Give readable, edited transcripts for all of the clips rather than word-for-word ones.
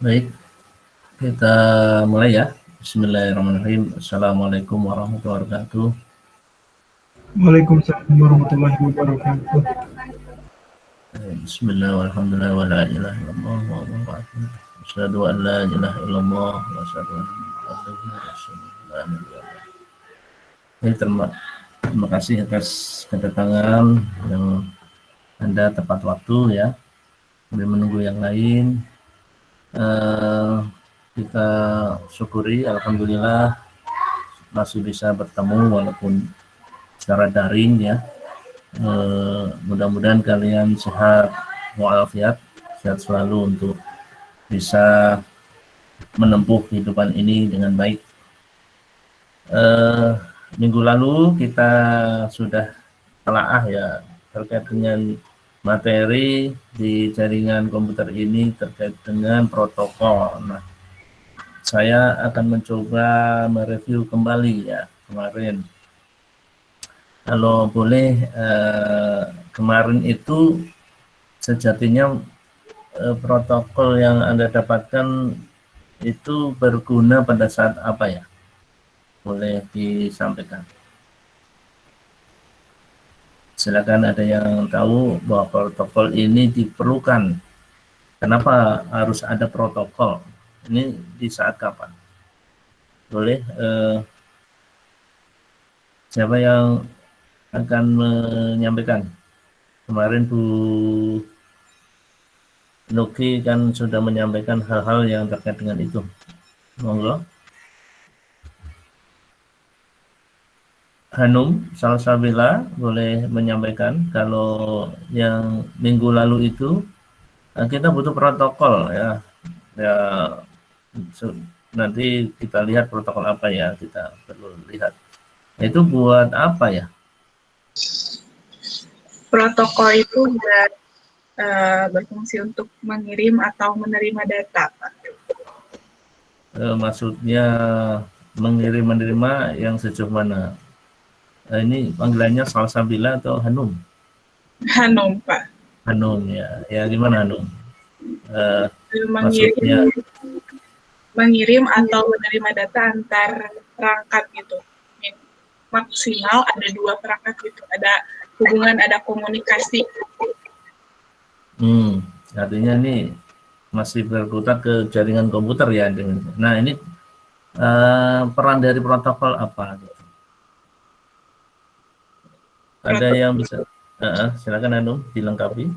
Baik, kita mulai ya. Bismillahirrahmanirrahim. Assalamualaikum warahmatullahi wabarakatuh. Waalaikumsalam warahmatullahi wabarakatuh. Bismillah, walhamdulillah, wa la ilaha illallah, wa barakatuh. Asyhadu an la ilaha illallah, wa asyhadu anna rasulullah. Baik, terima kasih atas kedatangan yang Anda tepat waktu ya. Sambil menunggu yang lain. Kita syukuri, alhamdulillah masih bisa bertemu walaupun secara daring ya. Mudah-mudahan kalian sehat walafiat, sehat selalu untuk bisa menempuh kehidupan ini dengan baik. Minggu lalu kita sudah telaah ya terkait dengan materi di jaringan komputer ini terkait dengan protokol. Nah, saya akan mencoba mereview kembali ya kemarin. Kalau boleh, kemarin itu sejatinya protokol yang Anda dapatkan itu berguna pada saat apa ya? Boleh disampaikan. Silakan, ada yang tahu bahwa protokol ini diperlukan. Kenapa harus ada protokol? Ini di saat kapan? Boleh, siapa yang akan menyampaikan? Kemarin Bu Nuki kan sudah menyampaikan hal-hal yang terkait dengan itu. Monggo. Hanum Salsabila boleh menyampaikan kalau yang minggu lalu itu kita butuh protokol ya. Nanti kita lihat protokol apa ya, kita perlu lihat. Itu buat apa ya? Protokol itu buat berfungsi untuk mengirim atau menerima data, Pak. Maksudnya menerima yang sejauh mana? Ini panggilannya Salsabila atau Hanum? Hanum, Pak. Hanum ya. Ya gimana Hanum? Maksudnya mengirim atau menerima data antar perangkat gitu. Maksimal ada 2 perangkat gitu. Ada hubungan, ada komunikasi. Artinya ini masih berputar ke jaringan komputer ya. Nah ini peran dari protokol apa? Ada yang bisa? Silakan Hanum dilengkapi.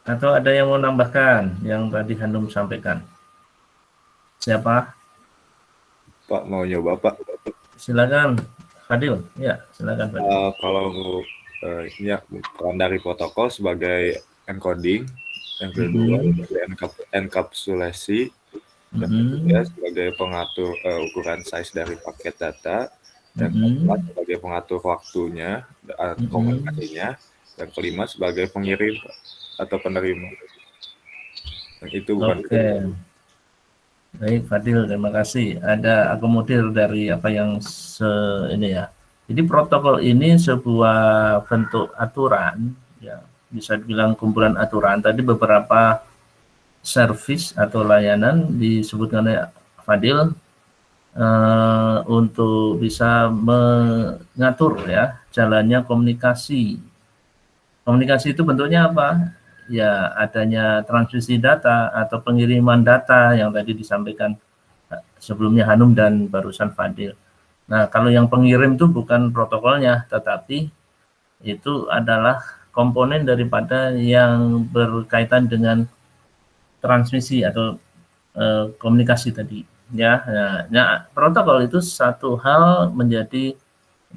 Atau ada yang mau nambahkan yang tadi Hanum sampaikan? Siapa? Pak mau nyoba Pak? Silakan Fadil. Ya silakan Fadil. Kalau ini ya, peran dari protokol sebagai encoding, yang kedua sebagai enkapsulasi, yang ketiga sebagai pengatur ukuran size dari paket data, yang keempat sebagai pengatur waktunya, komunikasinya, yang kelima sebagai pengirim atau penerima. Yang itu bukan. Oke. Baik Fadil, terima kasih. Ada akomodir dari apa yang ini ya. Jadi protokol ini sebuah bentuk aturan, ya bisa dibilang kumpulan aturan. Tadi beberapa service atau layanan disebutkan oleh Fadil untuk bisa mengatur ya jalannya komunikasi. Komunikasi itu bentuknya apa? Ya adanya transmisi data atau pengiriman data yang tadi disampaikan sebelumnya Hanum dan barusan Fadil. Nah, kalau yang pengirim itu bukan protokolnya, tetapi itu adalah komponen daripada yang berkaitan dengan transmisi atau komunikasi tadi. Ya, nah, protokol itu satu hal menjadi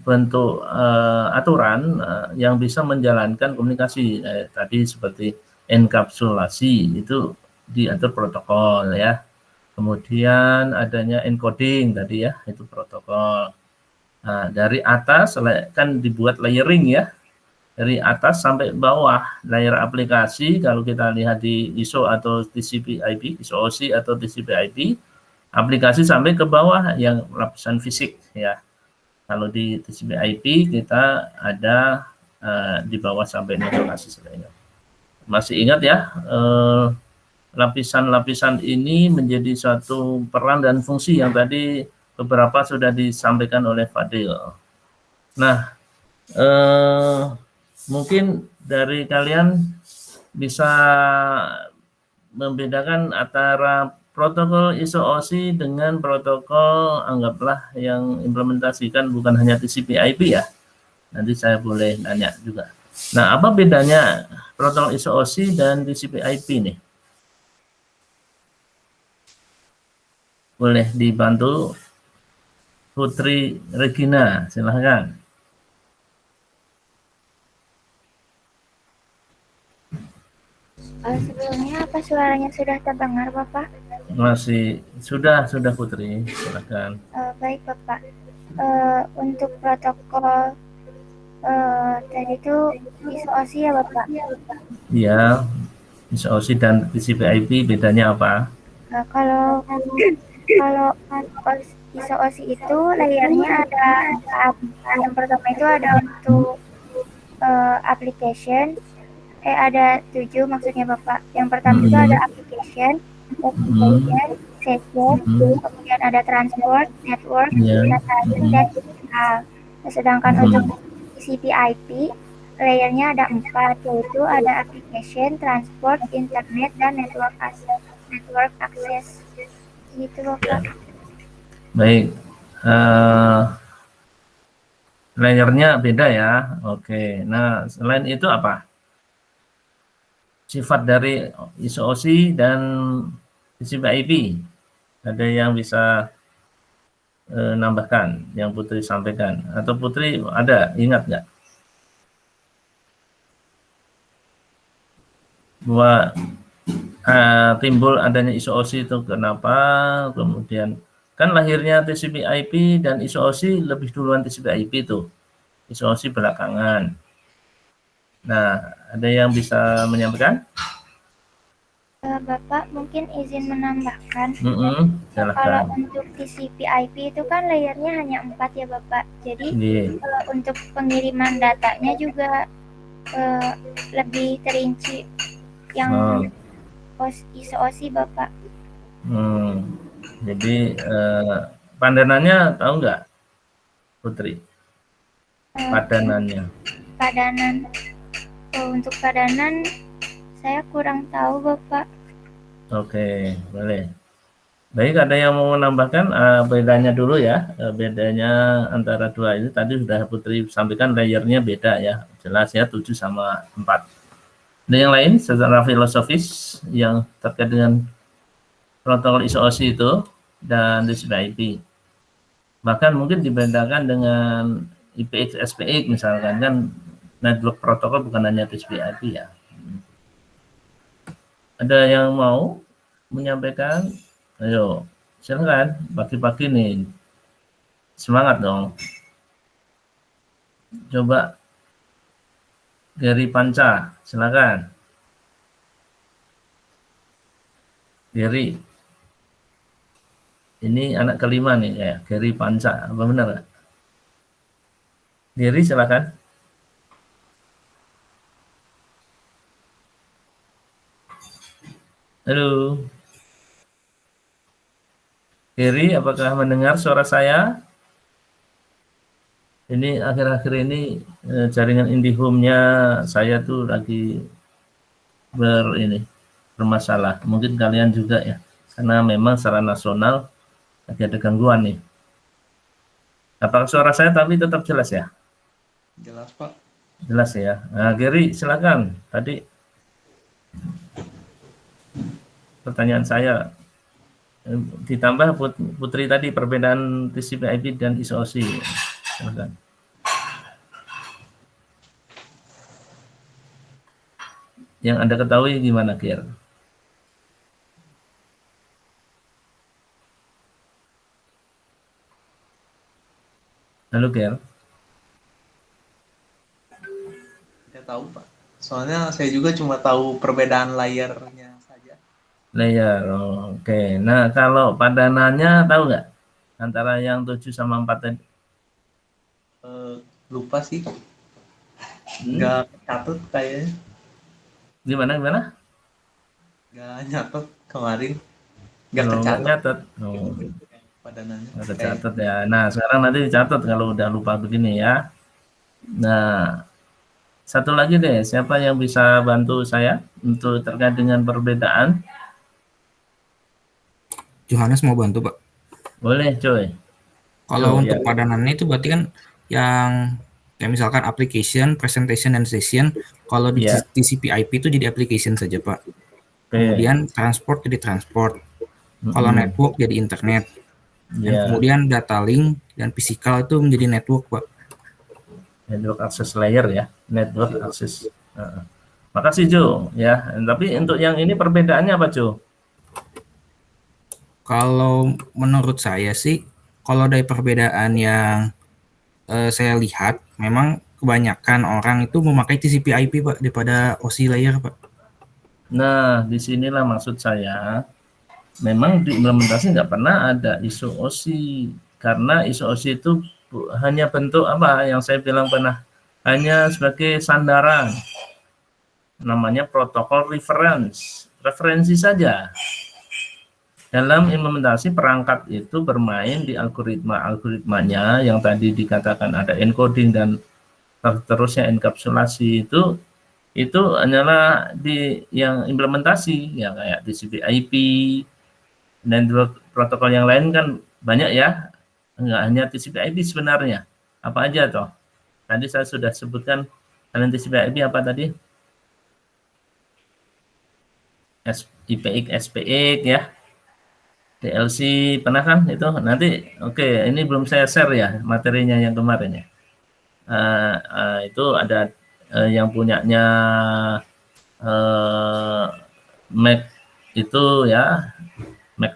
bentuk aturan yang bisa menjalankan komunikasi tadi seperti enkapsulasi itu diatur protokol ya. Kemudian adanya encoding tadi ya, itu protokol. Nah, dari atas kan dibuat layering ya, dari atas sampai bawah layer aplikasi. Kalau kita lihat di ISO atau TCP/IP, ISO-OSI atau TCP/IP, aplikasi sampai ke bawah yang lapisan fisik ya. Kalau di TCP/IP kita ada di bawah sampai notifikasi sebagainya. Masih ingat ya, lapisan-lapisan ini menjadi suatu peran dan fungsi yang tadi beberapa sudah disampaikan oleh Fadil. Nah, mungkin dari kalian bisa membedakan antara protokol ISO-OSI dengan protokol anggaplah yang implementasikan bukan hanya TCP/IP ya. Nanti saya boleh nanya juga. Nah, apa bedanya protokol ISO-OSI dan TCP/IP nih? Boleh dibantu Putri Regina, silahkan. Sebelumnya apa suaranya sudah terdengar, Bapak? Masih sudah Putri, silakan. Baik, Bapak. Untuk protokol tadi itu ISO-OSI ya, Bapak? Iya, ISO-OSI dan TCP/IP bedanya apa? Kalau ISO-OSI itu layernya ada yang pertama itu ada untuk application. Ada 7 maksudnya Bapak. Yang pertama itu ada application, session, kemudian ada transport, network, data-sharing, dan digital. Sedangkan untuk TCP/IP layernya ada 4, yaitu ada application, transport, internet, dan network access. Gitu Bapak. Baik. Layernya beda ya. Oke. Nah, selain itu apa? Sifat dari ISO-OSI dan TCP/IP. Ada yang bisa nambahkan yang Putri sampaikan? Atau Putri ada, ingat nggak? Bahwa timbul adanya ISO-OSI itu kenapa? Kemudian kan lahirnya TCP/IP dan ISO-OSI lebih duluan TCP/IP itu. ISO-OSI belakangan. Nah, ada yang bisa menyampaikan? Bapak mungkin izin menambahkan. Kalau untuk TCP/IP itu kan layernya hanya 4 ya Bapak. Jadi untuk pengiriman datanya juga lebih terinci yang ISO-OSI Bapak. Jadi padanannya tahu nggak, Putri? Padanannya. Untuk padanan saya kurang tahu Bapak. Oke, boleh. Baik, ada yang mau menambahkan bedanya dulu ya. Bedanya antara dua ini tadi sudah Putri sampaikan, layernya beda ya. Jelas ya, 7 sama 4. Ada yang lain secara filosofis yang terkait dengan protokol ISO-OSI itu dan TCP/IP. Bahkan mungkin dibedakan dengan IPX, SPX misalkan, kan network protokol, bukan hanya TCP/IP ya. Ada yang mau menyampaikan? Ayo, silakan. Pagi-pagi nih, semangat dong. Coba Gary Panca, silakan. Gary, ini anak kelima nih ya, Gary Panca, apa benar nggak? Gary, silakan. Halo, Gary, apakah mendengar suara saya? Ini akhir-akhir ini jaringan IndiHome-nya saya tuh lagi bermasalah. Mungkin kalian juga ya, karena memang secara nasional lagi ada gangguan nih. Apakah suara saya tapi tetap jelas ya? Jelas, Pak. Jelas ya. Nah, Gary, silakan. Tadi pertanyaan saya ditambah Putri tadi perbedaan TCP/IP dan ISO-OSI. Silakan. Yang Anda ketahui gimana, Ger? Halo, Ger. Saya tahu, Pak. Soalnya saya juga cuma tahu perbedaan layernya saja. Layer, oke. Nah, kalau padanannya tahu nggak? Antara yang 7 sama 4 tadi? Lupa sih. Nggak catat kayaknya. Gimana? Nggak nyatet kemarin. Nggak Kalau nggak tercatat nyatet. Oh, padanannya. nggak tercatat ya. Nah, sekarang nanti dicatat kalau udah lupa begini ya. Nah, satu lagi deh, siapa yang bisa bantu saya untuk terkait dengan perbedaan? Johannes mau bantu, Pak. Boleh, coy. Kalau Yo, untuk ya. padanannya itu berarti kan yang kayak misalkan application, presentation, dan session. Kalau di Ya. TCP/IP itu jadi application saja, Pak. Kemudian transport jadi transport. Kalau network jadi internet. Dan Ya. kemudian data link dan physical itu menjadi network, Pak. Network access layer ya, network access. Makasih Jo ya. Tapi untuk yang ini perbedaannya apa Jo? Kalau menurut saya sih, kalau dari perbedaan yang saya lihat, memang kebanyakan orang itu memakai TCP/IP, Pak, daripada OSI layer, Pak. Nah, disinilah maksud saya. Memang di implementasi nggak pernah ada ISO OSI, karena ISO OSI itu hanya bentuk apa yang saya bilang pernah, hanya sebagai sandaran. Namanya protokol referensi saja. Dalam implementasi perangkat itu bermain di algoritmanya yang tadi dikatakan ada encoding dan terusnya enkapsulasi itu hanyalah di yang implementasi ya kayak TCP/IP, network protokol yang lain kan banyak ya, enggak hanya TCP/IP sebenarnya. Apa aja toh? Tadi saya sudah sebutkan kalian TCP/IP apa tadi? IPX, SPX ya. DLC pernah kan itu nanti oke, ini belum saya share ya materinya yang kemarin ya. Itu ada yang punyanya Mac itu ya, Mac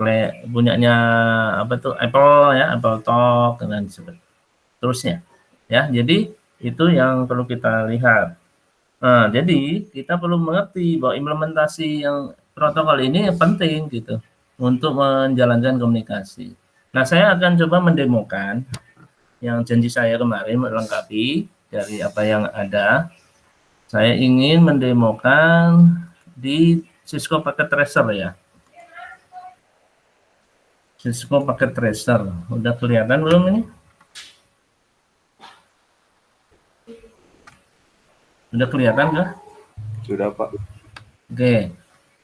punyanya apa tuh Apple ya, Apple Talk dan seterusnya ya. Jadi itu yang perlu kita lihat. Nah, jadi kita perlu mengerti bahwa implementasi yang protokol ini penting gitu untuk menjalankan komunikasi. Nah, saya akan coba mendemokan yang janji saya kemarin melengkapi dari apa yang ada. Saya ingin mendemokan di Cisco Packet Tracer ya. Cisco Packet Tracer. Udah kelihatan belum ini? Udah kelihatan nggak? Sudah, Pak. Oke.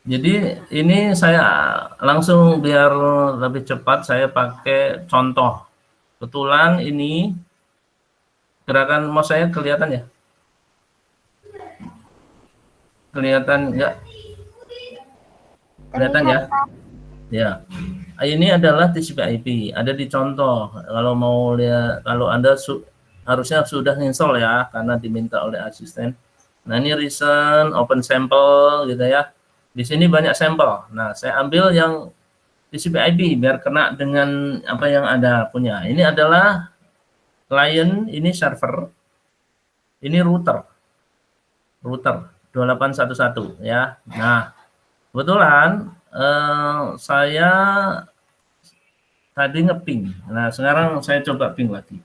Jadi ini saya langsung biar lebih cepat saya pakai contoh. Kebetulan ini gerakan mouse saya kelihatan ya? Kelihatan enggak? Kelihatan ya? Ya. Ini adalah TCP/IP, ada di contoh. Kalau mau lihat, kalau Anda harusnya sudah install ya, karena diminta oleh asisten. Nah, ini recent, open sample gitu ya. Di sini banyak sampel. Nah, saya ambil yang TCP/IP biar kena dengan apa yang ada punya. Ini adalah client, ini server, ini router 2811 ya. Nah, kebetulan saya tadi ngeping. Nah, sekarang saya coba ping lagi.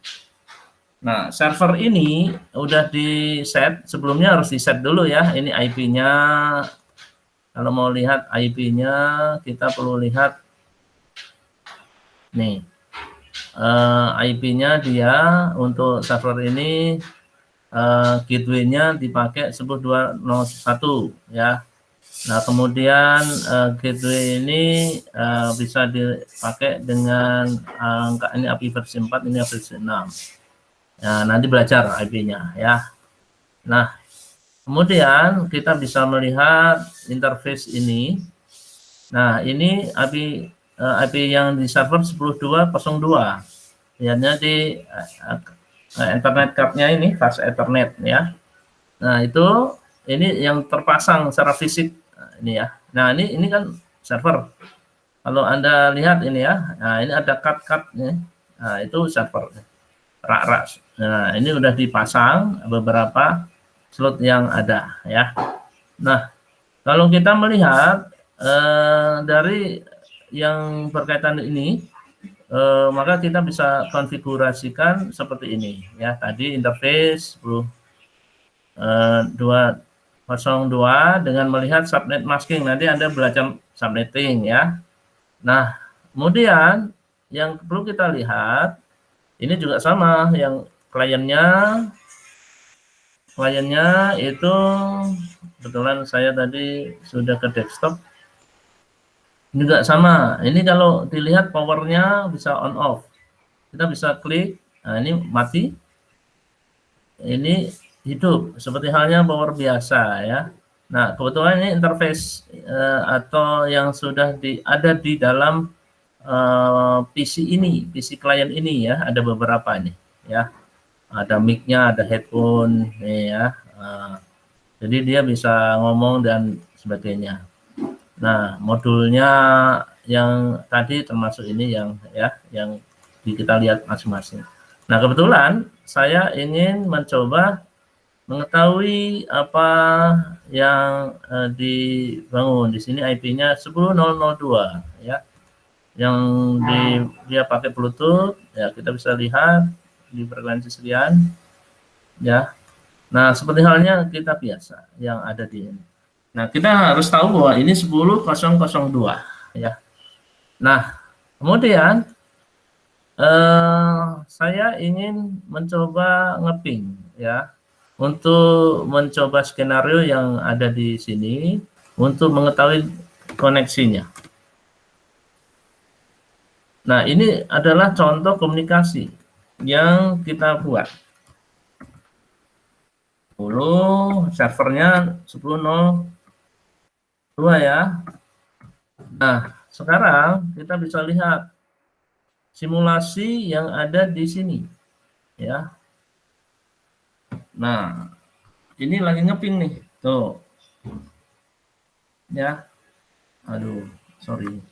Nah, server ini udah di set, sebelumnya harus di set dulu ya. Ini IP-nya. Kalau mau lihat IP-nya, kita perlu lihat nih. IP-nya dia untuk server ini gateway-nya dipakai 10201 ya. Nah, kemudian gateway ini bisa dipakai dengan angka ini IP versi 4, ini versi 6. Nah, nanti belajar IP-nya ya. Nah, kemudian kita bisa melihat interface ini. Nah, ini IP yang di server 10202. Lihatnya di Ethernet card-nya ini fast Ethernet ya. Nah, itu ini yang terpasang secara fisik ini ya. Nah, ini kan server. Kalau Anda lihat ini ya. Nah, ini ada card-cardnya. Nah, itu server. Rak-rak. Nah, ini udah dipasang beberapa slot yang ada ya. Nah, kalau kita melihat dari yang berkaitan ini, maka kita bisa konfigurasikan seperti ini ya. Tadi interface 202 dengan melihat subnet masking. Nanti Anda belajar subnetting ya. Nah, kemudian yang perlu kita lihat ini juga sama, yang kliennya itu kebetulan saya tadi sudah ke desktop juga sama. Ini kalau dilihat powernya bisa on off, kita bisa klik. Nah, ini mati, ini hidup seperti halnya power biasa ya. Nah, kebetulan ini interface atau yang sudah ada di dalam PC ini, PC klien ini ya, ada beberapa ini ya. Ada mic-nya, ada headphone ya. Jadi dia bisa ngomong dan sebagainya. Nah, modulnya yang tadi termasuk ini yang kita lihat masing-masing. Nah, kebetulan saya ingin mencoba mengetahui apa yang dibangun di sini. IP-nya 10002 ya. Yang dia pakai Bluetooth ya, kita bisa lihat di frekuensi sekian ya. Nah, seperti halnya kita biasa yang ada di ini. Nah, kita harus tahu bahwa ini 10002 ya. Nah, kemudian saya ingin mencoba ngeping ya, untuk mencoba skenario yang ada di sini untuk mengetahui koneksinya. Nah, ini adalah contoh komunikasi yang kita buat. 10 servernya 10.02 ya. Nah, sekarang kita bisa lihat simulasi yang ada di sini ya. Nah, ini lagi ngeping nih, tuh ya. Aduh, sorry.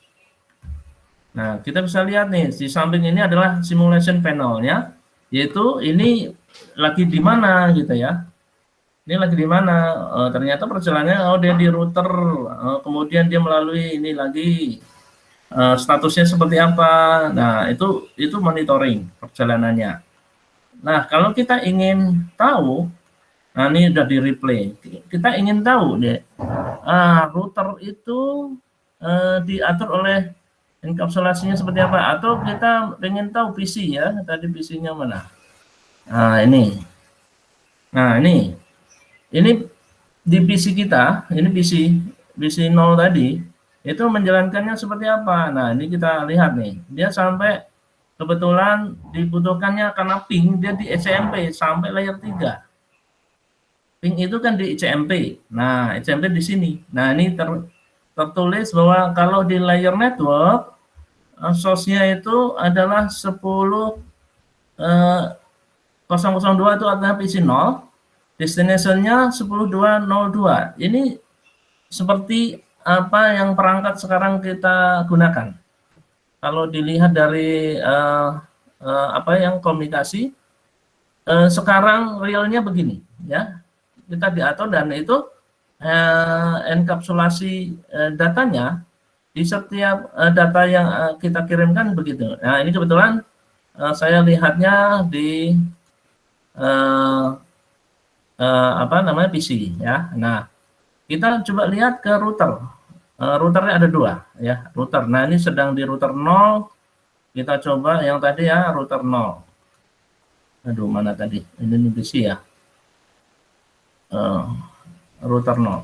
Nah, kita bisa lihat nih, di samping ini adalah simulation panelnya, yaitu ini lagi di mana gitu ya. Ini lagi di mana? Ternyata perjalanannya, dia di router, kemudian dia melalui ini lagi, statusnya seperti apa. Nah, itu monitoring perjalanannya. Nah, kalau kita ingin tahu, nah ini udah di replay, kita ingin tahu deh, router itu diatur oleh enkapsulasinya seperti apa, atau kita pengen tahu PC ya, tadi PC-nya mana. Nah, ini di PC kita, ini PC 0 tadi, itu menjalankannya seperti apa. Nah, ini kita lihat nih, dia sampai kebetulan dibutuhkannya karena ping, dia di ECMP sampai layer 3. Ping itu kan di ECMP. Nah, ECMP di sini. Nah, ini tertulis bahwa kalau di layer network, source-nya itu adalah 10 002 itu artinya PC 0, destination-nya 10202. Ini seperti apa yang perangkat sekarang kita gunakan. Kalau dilihat dari apa yang komunikasi, sekarang realnya begini, ya. Kita diatur dan itu enkapsulasi datanya di setiap data yang kita kirimkan begitu. Nah, ini kebetulan saya lihatnya di apa namanya PC, ya. Nah, kita coba lihat ke router. Routernya ada 2, ya, router. Nah, ini sedang di router 0. Kita coba yang tadi ya, router 0. Aduh, mana tadi? Ini PC ya. Router 0.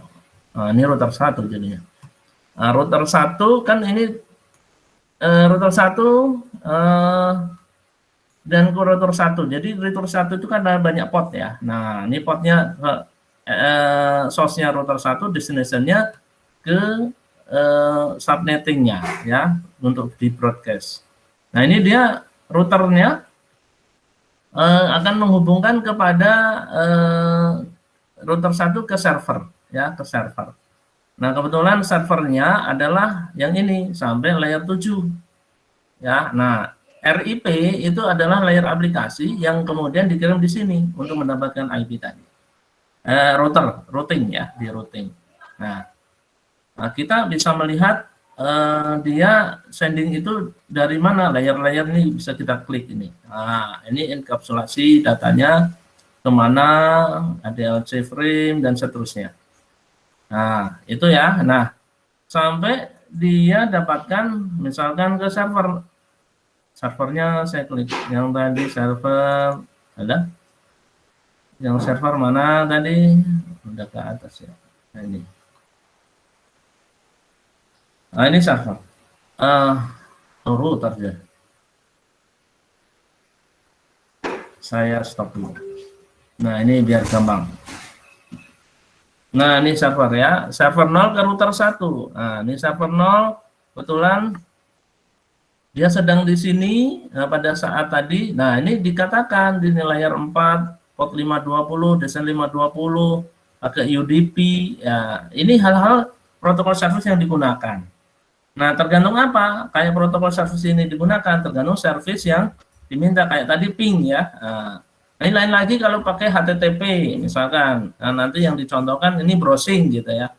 Ini router 1 jadinya. Router 1 kan ini router 1 dan ke router 1. Jadi router 1 itu kan ada banyak port ya. Nah, ini portnya source-nya router 1, destination-nya ke subnetting-nya ya untuk di broadcast. Nah, ini dia routernya akan menghubungkan kepada router 1 ke server ya, ke server. Nah, kebetulan servernya adalah yang ini sampai layer 7. Ya. Nah, RIP itu adalah layer aplikasi yang kemudian dikirim di sini untuk mendapatkan IP tadi. Routing ya, di routing. Nah, kita bisa melihat dia sending itu dari mana, layer-layer ini bisa kita klik ini. Nah, ini enkapsulasi datanya kemana, ADLC frame dan seterusnya. Nah, itu ya. Nah, sampai dia dapatkan misalkan ke server. Servernya saya klik yang tadi server ada. Yang server mana tadi? Udah ke atas ya. Nah, ini. Nah, ini server. Router ya. Saya stop dulu. Nah, ini biar gampang. Nah, ini server ya. Server 0 ke router 1. Nah, ini server 0 kebetulan dia sedang di sini pada saat tadi. Nah, ini dikatakan di layer 4, port 520, desain 520, pakai UDP. Ya, ini hal-hal protokol service yang digunakan. Nah, tergantung apa? Kayak protokol service ini digunakan, tergantung service yang diminta. Kayak tadi ping ya. Nah, ini lain lagi kalau pakai HTTP misalkan. Nah, nanti yang dicontohkan ini browsing gitu ya.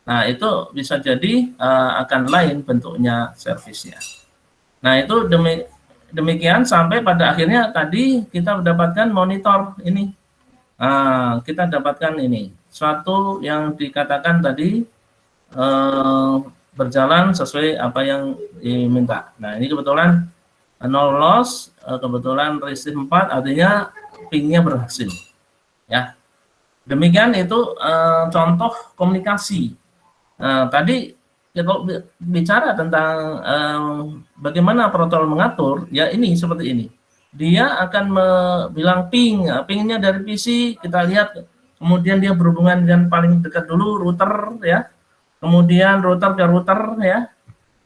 Nah, itu bisa jadi akan lain bentuknya servisnya. Nah, itu demikian sampai pada akhirnya tadi kita mendapatkan monitor ini. Kita dapatkan ini. Suatu yang dikatakan tadi berjalan sesuai apa yang diminta. Nah, ini kebetulan no loss, kebetulan receive 4 artinya pingnya berhasil. Ya. Demikian itu contoh komunikasi. Tadi kalau bicara tentang bagaimana protokol mengatur, ya ini seperti ini. Dia akan bilang pingnya dari PC, kita lihat, kemudian dia berhubungan dengan paling dekat dulu router ya. Kemudian router ke router ya.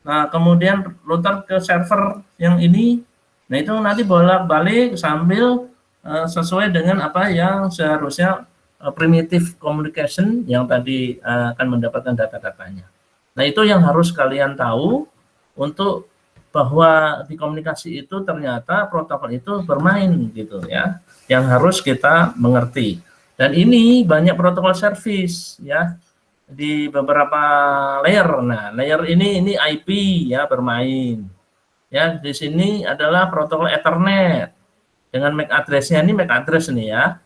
Nah, kemudian router ke server yang ini. Nah, itu nanti bolak-balik sambil sesuai dengan apa yang seharusnya primitive communication yang tadi akan mendapatkan data-datanya. Nah, itu yang harus kalian tahu untuk bahwa di komunikasi itu ternyata protokol itu bermain gitu ya. Yang harus kita mengerti. Dan ini banyak protokol service ya. Di beberapa layer. Nah, layer ini IP ya bermain. Ya, di sini adalah protokol Ethernet dengan MAC address-nya, ini MAC address nih ya.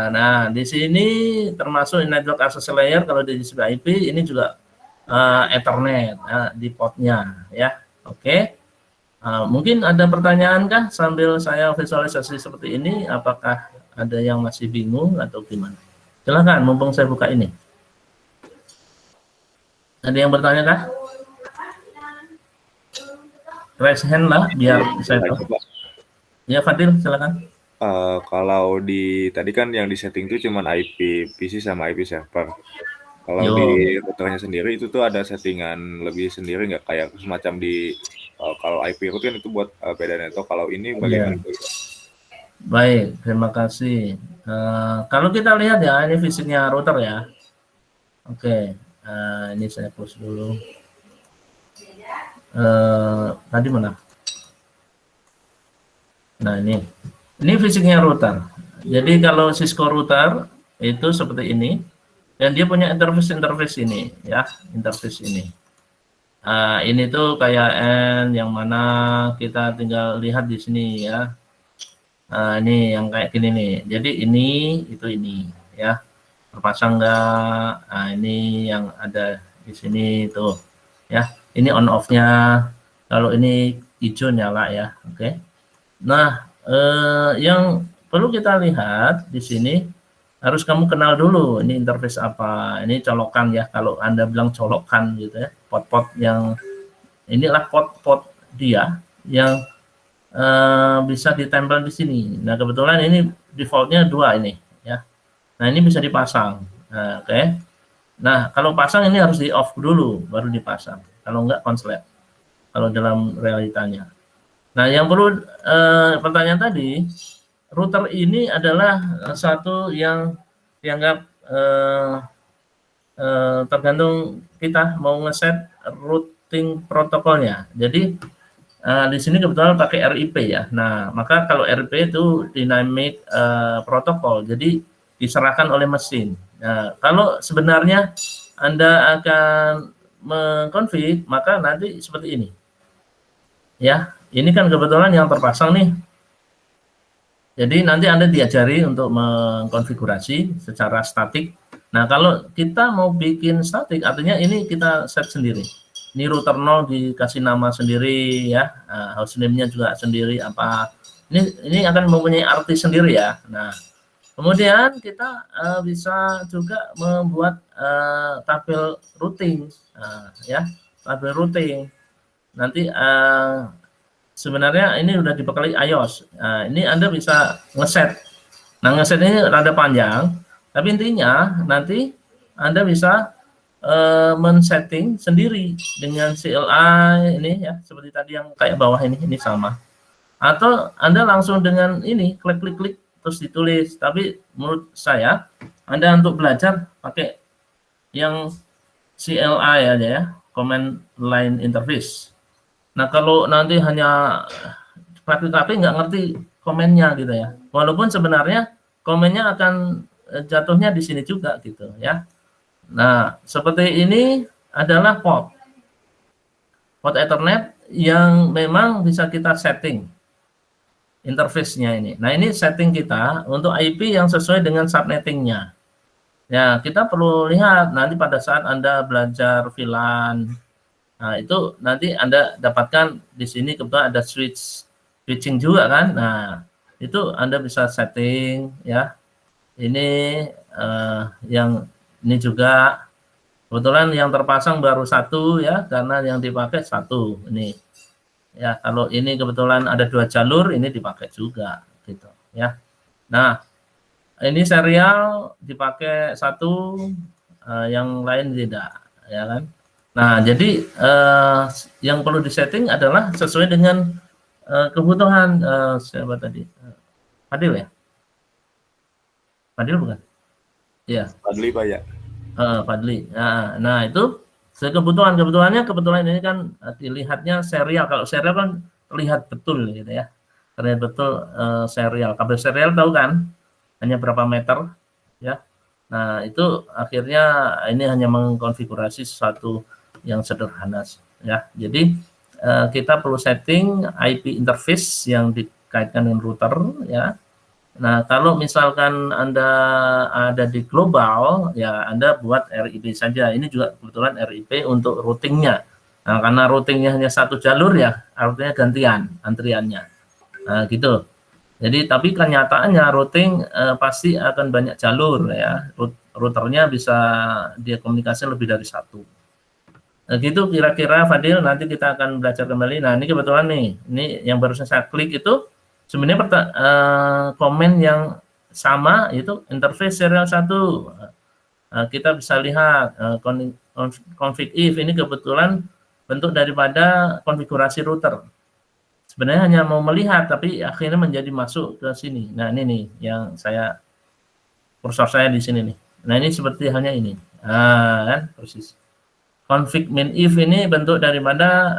Nah, di sini termasuk network access layer kalau di IP ini juga Ethernet di portnya ya. Oke. Mungkin ada pertanyaan kah sambil saya visualisasi seperti ini? Apakah ada yang masih bingung atau gimana? Silakan, mumpung saya buka ini. Ada yang bertanya kah? Raise hand lah biar saya tahu. Ya, Fadil, silakan. Kalau tadi kan yang di setting itu cuma IP PC sama IP server. Kalau di routernya sendiri itu tuh ada settingan lebih sendiri nggak, kayak semacam di kalau IP route kan itu buat beda network. Kalau ini bagaimana? Baik, terima kasih. Kalau kita lihat ya, ini fisiknya router ya. Oke, ini saya close dulu. Tadi mana? Nah ini fisiknya router. Jadi kalau Cisco router itu seperti ini, dan dia punya interface ini, ya, interface ini. Ini tuh kayak N yang mana kita tinggal lihat di sini ya. Ini yang kayak gini nih. Jadi ini ya, terpasang enggak? Ini yang ada di sini tuh, ya. Ini on off-nya. Kalau ini hijau nyala ya, oke. Nah, yang perlu kita lihat di sini harus kamu kenal dulu ini interface apa. Ini colokan ya, kalau Anda bilang colokan gitu ya, pot-pot yang inilah pot-pot dia yang bisa ditempel di sini. Nah, kebetulan ini defaultnya 2 ini ya. Nah, ini bisa dipasang. Oke. Nah, kalau pasang ini harus di off dulu baru dipasang. Kalau enggak konslet. Kalau dalam realitanya. Nah, yang perlu pertanyaan tadi, router ini adalah satu yang dianggap tergantung kita mau ngeset routing protokolnya. Jadi di sini kebetulan pakai RIP ya. Nah, maka kalau RIP itu dynamic protokol, jadi diserahkan oleh mesin. Nah, kalau sebenarnya Anda akan mengkonfig, maka nanti seperti ini. Ya, ini kan kebetulan yang terpasang nih. Jadi nanti Anda diajari untuk mengkonfigurasi secara statik. Nah, kalau kita mau bikin statik, artinya ini kita set sendiri. Ini router 0 dikasih nama sendiri ya, host name-nya juga sendiri apa. Ini akan mempunyai arti sendiri ya. Nah, kemudian kita bisa juga membuat tabel routing, ya, tabel routing. Nanti sebenarnya ini udah dibekali iOS. Nah, ini Anda bisa ngeset. Nah, ngeset ini rada panjang, tapi intinya nanti Anda bisa men-setting sendiri dengan CLI ini ya, seperti tadi yang kayak bawah ini sama. Atau Anda langsung dengan ini klik terus ditulis. Tapi menurut saya Anda untuk belajar pakai yang CLI aja ya, Command Line Interface. Nah, kalau nanti hanya pakai nggak ngerti komennya gitu ya. Walaupun sebenarnya komennya akan jatuhnya di sini juga gitu ya. Nah, seperti ini adalah port Ethernet yang memang bisa kita setting interface-nya ini. Nah, ini setting kita untuk IP yang sesuai dengan subnetting-nya. Ya, kita perlu lihat nanti pada saat Anda belajar VLAN. Nah, itu nanti Anda dapatkan di sini kebetulan ada switching juga kan. Nah, itu Anda bisa setting ya. Ini yang ini juga kebetulan yang terpasang baru 1 ya, karena yang dipakai 1 ini. Ya, kalau ini kebetulan ada 2 jalur, ini dipakai juga gitu ya. Nah, ini serial dipakai 1, yang lain tidak ya kan. Nah, jadi yang perlu disetting adalah sesuai dengan kebutuhan siapa tadi? Fadil ya? Fadil bukan? Iya. Fadli Pak ya. Fadli. Nah, itu kebutuhannya kebetulan ini kan dilihatnya serial. Kalau serial kan terlihat betul gitu ya. Terlihat betul serial. Kabel serial tahu kan? Hanya berapa meter ya. Nah, itu akhirnya ini hanya mengkonfigurasi sesuatu yang sederhana ya. Jadi kita perlu setting IP interface yang dikaitkan dengan router ya. Nah, kalau misalkan Anda ada di global ya, Anda buat RIP saja. Ini juga kebetulan RIP untuk routingnya. Nah, karena routingnya hanya 1 jalur ya, artinya gantian antriannya. Nah, gitu. Jadi tapi kenyataannya routing pasti akan banyak jalur ya. Routernya bisa dia komunikasi lebih dari 1. Nah, gitu kira-kira Fadil, nanti kita akan belajar kembali. Nah, ini kebetulan nih, ini yang barusan saya klik itu sebenarnya komen yang sama itu interface serial 1. Kita bisa lihat config if ini kebetulan bentuk daripada konfigurasi router sebenarnya hanya mau melihat, tapi akhirnya menjadi masuk ke sini. Nah, ini nih yang kursor saya di sini nih. Nah, ini seperti halnya ini. Nah, kan persis. Config min if ini bentuk daripada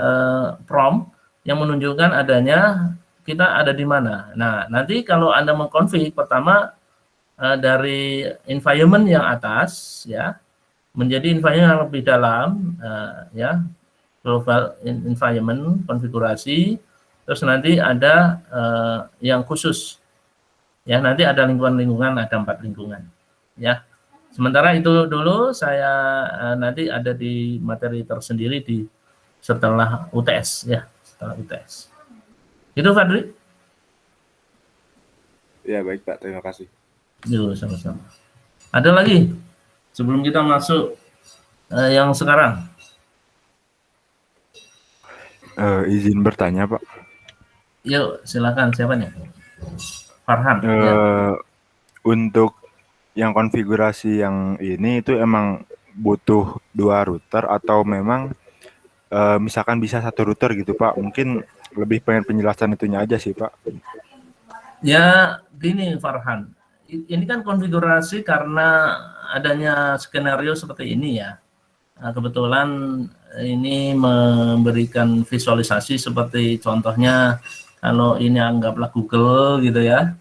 prompt yang menunjukkan adanya kita ada di mana. Nah, nanti kalau Anda mengkonfig pertama dari environment yang atas ya menjadi environment yang lebih dalam ya, global environment konfigurasi, terus nanti ada yang khusus ya, nanti ada lingkungan-lingkungan, ada 4 lingkungan ya. Sementara itu dulu saya nanti ada di materi tersendiri di setelah UTS ya, setelah UTS. Itu Fadli? Ya baik Pak, terima kasih. Yuk, sama-sama. Ada lagi sebelum kita masuk yang sekarang? Izin bertanya Pak. Yuk, silakan. Siapa nih? Farhan. Ya. Untuk yang konfigurasi yang ini itu emang butuh 2 router atau memang misalkan bisa 1 router gitu Pak? Mungkin lebih pengen penjelasan itunya aja sih Pak. Ya, gini Farhan. Ini kan konfigurasi karena adanya skenario seperti ini ya. Nah, kebetulan ini memberikan visualisasi seperti contohnya kalau ini anggaplah Google gitu ya.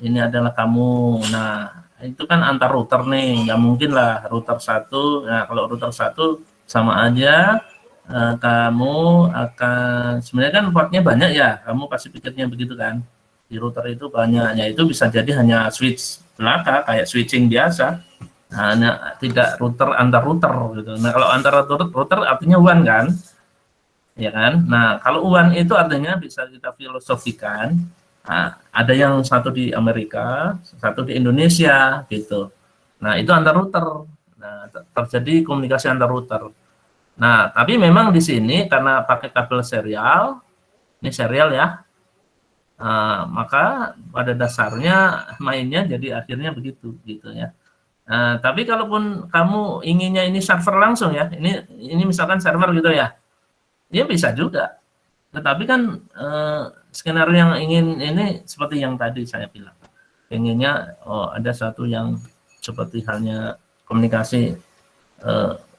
Ini adalah kamu. Nah, itu kan antar router nih, nggak mungkin lah router satu. Nah, kalau router satu sama aja kamu akan, sebenarnya kan portnya banyak ya, kamu pasti pikirnya begitu kan, di router itu banyak, ya itu bisa jadi hanya switch belaka kayak switching biasa, hanya tidak router antar router gitu. Nah, kalau antar router artinya WAN kan, ya kan. Nah, kalau WAN itu artinya bisa kita filosofikan, nah, ada yang satu di Amerika, satu di Indonesia gitu. Nah, itu antar router. Nah, terjadi komunikasi antar router. Nah, tapi memang di sini karena pakai kabel serial, ini serial ya, maka pada dasarnya mainnya jadi akhirnya begitu gitu ya. Tapi kalaupun kamu inginnya ini server langsung ya, ini misalkan server gitu ya, ya bisa juga. Tetapi kan skenario yang ingin ini seperti yang tadi saya bilang, inginnya ada satu yang seperti halnya komunikasi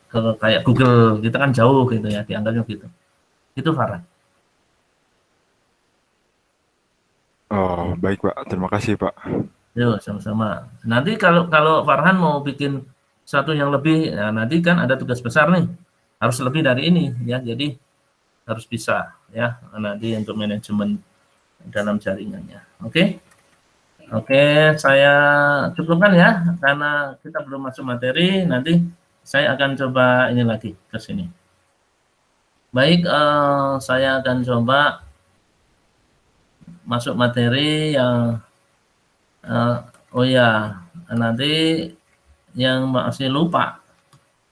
ke kayak Google, kita kan jauh gitu ya, dianggapnya gitu. Itu Farhan. Oh, baik Pak. Terima kasih Pak. Yuk, sama-sama. Nanti kalau Farhan mau bikin satu yang lebih, ya nanti kan ada tugas besar nih, harus lebih dari ini ya. Jadi harus bisa ya nanti untuk manajemen dalam jaringannya. Oke, saya cukupkan ya karena kita belum masuk materi. Nanti saya akan coba ini lagi ke sini. Baik, saya akan coba masuk materi yang oh ya, nanti yang masih lupa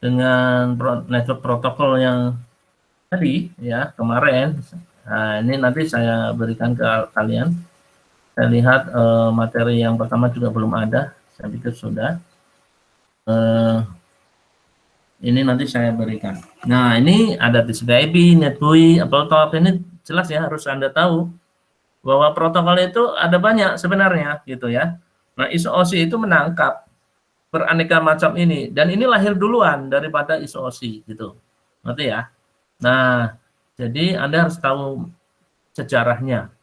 dengan network protokol yang tadi ya kemarin. Nah, ini nanti saya berikan ke kalian. Saya lihat materi yang pertama juga belum ada. Saya pikir sudah. Ini nanti saya berikan. Nah, ini ada TCP/IP, NetBEUI, AppleTalk. Ini jelas ya, harus Anda tahu bahwa protokol itu ada banyak sebenarnya gitu ya. Nah, ISO-OSI itu menangkap beraneka macam ini, dan ini lahir duluan daripada ISO-OSI gitu. Ngerti ya? Nah, jadi Anda harus tahu sejarahnya.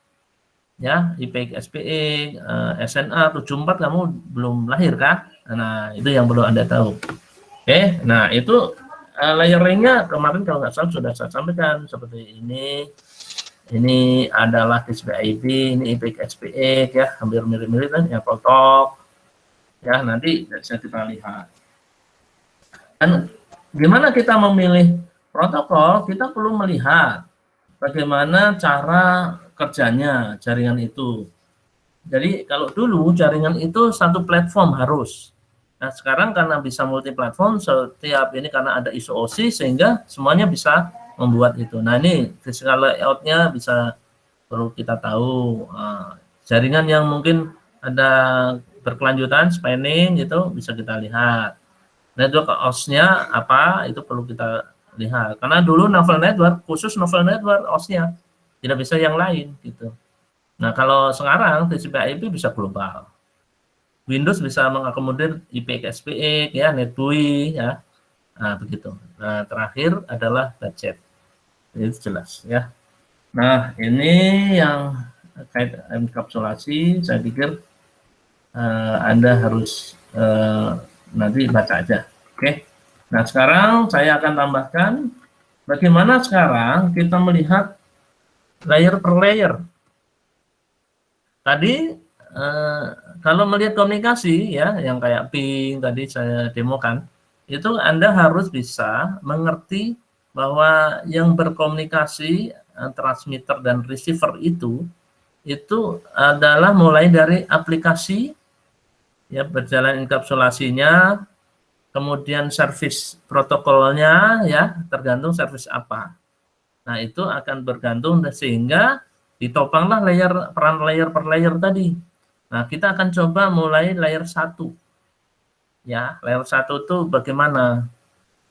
Ya, IPX SPE, SNA 74 kamu belum lahir kan? Nah, itu yang perlu Anda tahu. Oke, nah itu layering-nya kemarin kalau nggak salah sudah saya sampaikan seperti ini. Ini adalah TCP/IP, ini IPX SPE ya, hampir mirip-mirip kan ya, AppleTalk. Ya, nanti bisa kita lihat. Dan gimana kita memilih protokol? Kita perlu melihat bagaimana cara kerjanya jaringan itu. Jadi kalau dulu jaringan itu satu platform harus. Nah, sekarang karena bisa multi platform, setiap ini karena ada ISO-OSI sehingga semuanya bisa membuat itu. Nah, ini physical layout-nya bisa perlu kita tahu. Jaringan yang mungkin ada berkelanjutan, spanning gitu bisa kita lihat. Network OS-nya apa itu perlu kita lihat. Karena dulu novel network, khusus novel network OS-nya. tidak bisa yang lain gitu. Nah, kalau sekarang TCP/IP bisa global. Windows bisa mengakomodir IPX, ya, NetBEUI, ya. Nah, begitu. Nah, terakhir adalah budget. Itu jelas, ya. Nah, ini yang terkait enkapsulasi, saya pikir Anda harus nanti baca aja. Oke. Nah, sekarang saya akan tambahkan bagaimana sekarang kita melihat layer per layer. Tadi kalau melihat komunikasi, ya, yang kayak ping tadi saya demokan, itu Anda harus bisa mengerti bahwa yang berkomunikasi transmitter dan receiver itu adalah mulai dari aplikasi, ya, berjalan enkapsulasinya, kemudian service protokolnya, ya, tergantung service apa. Nah, itu akan bergantung sehingga ditopanglah peran layer per layer tadi. Nah, kita akan coba mulai layer 1. Ya, layer 1 itu bagaimana?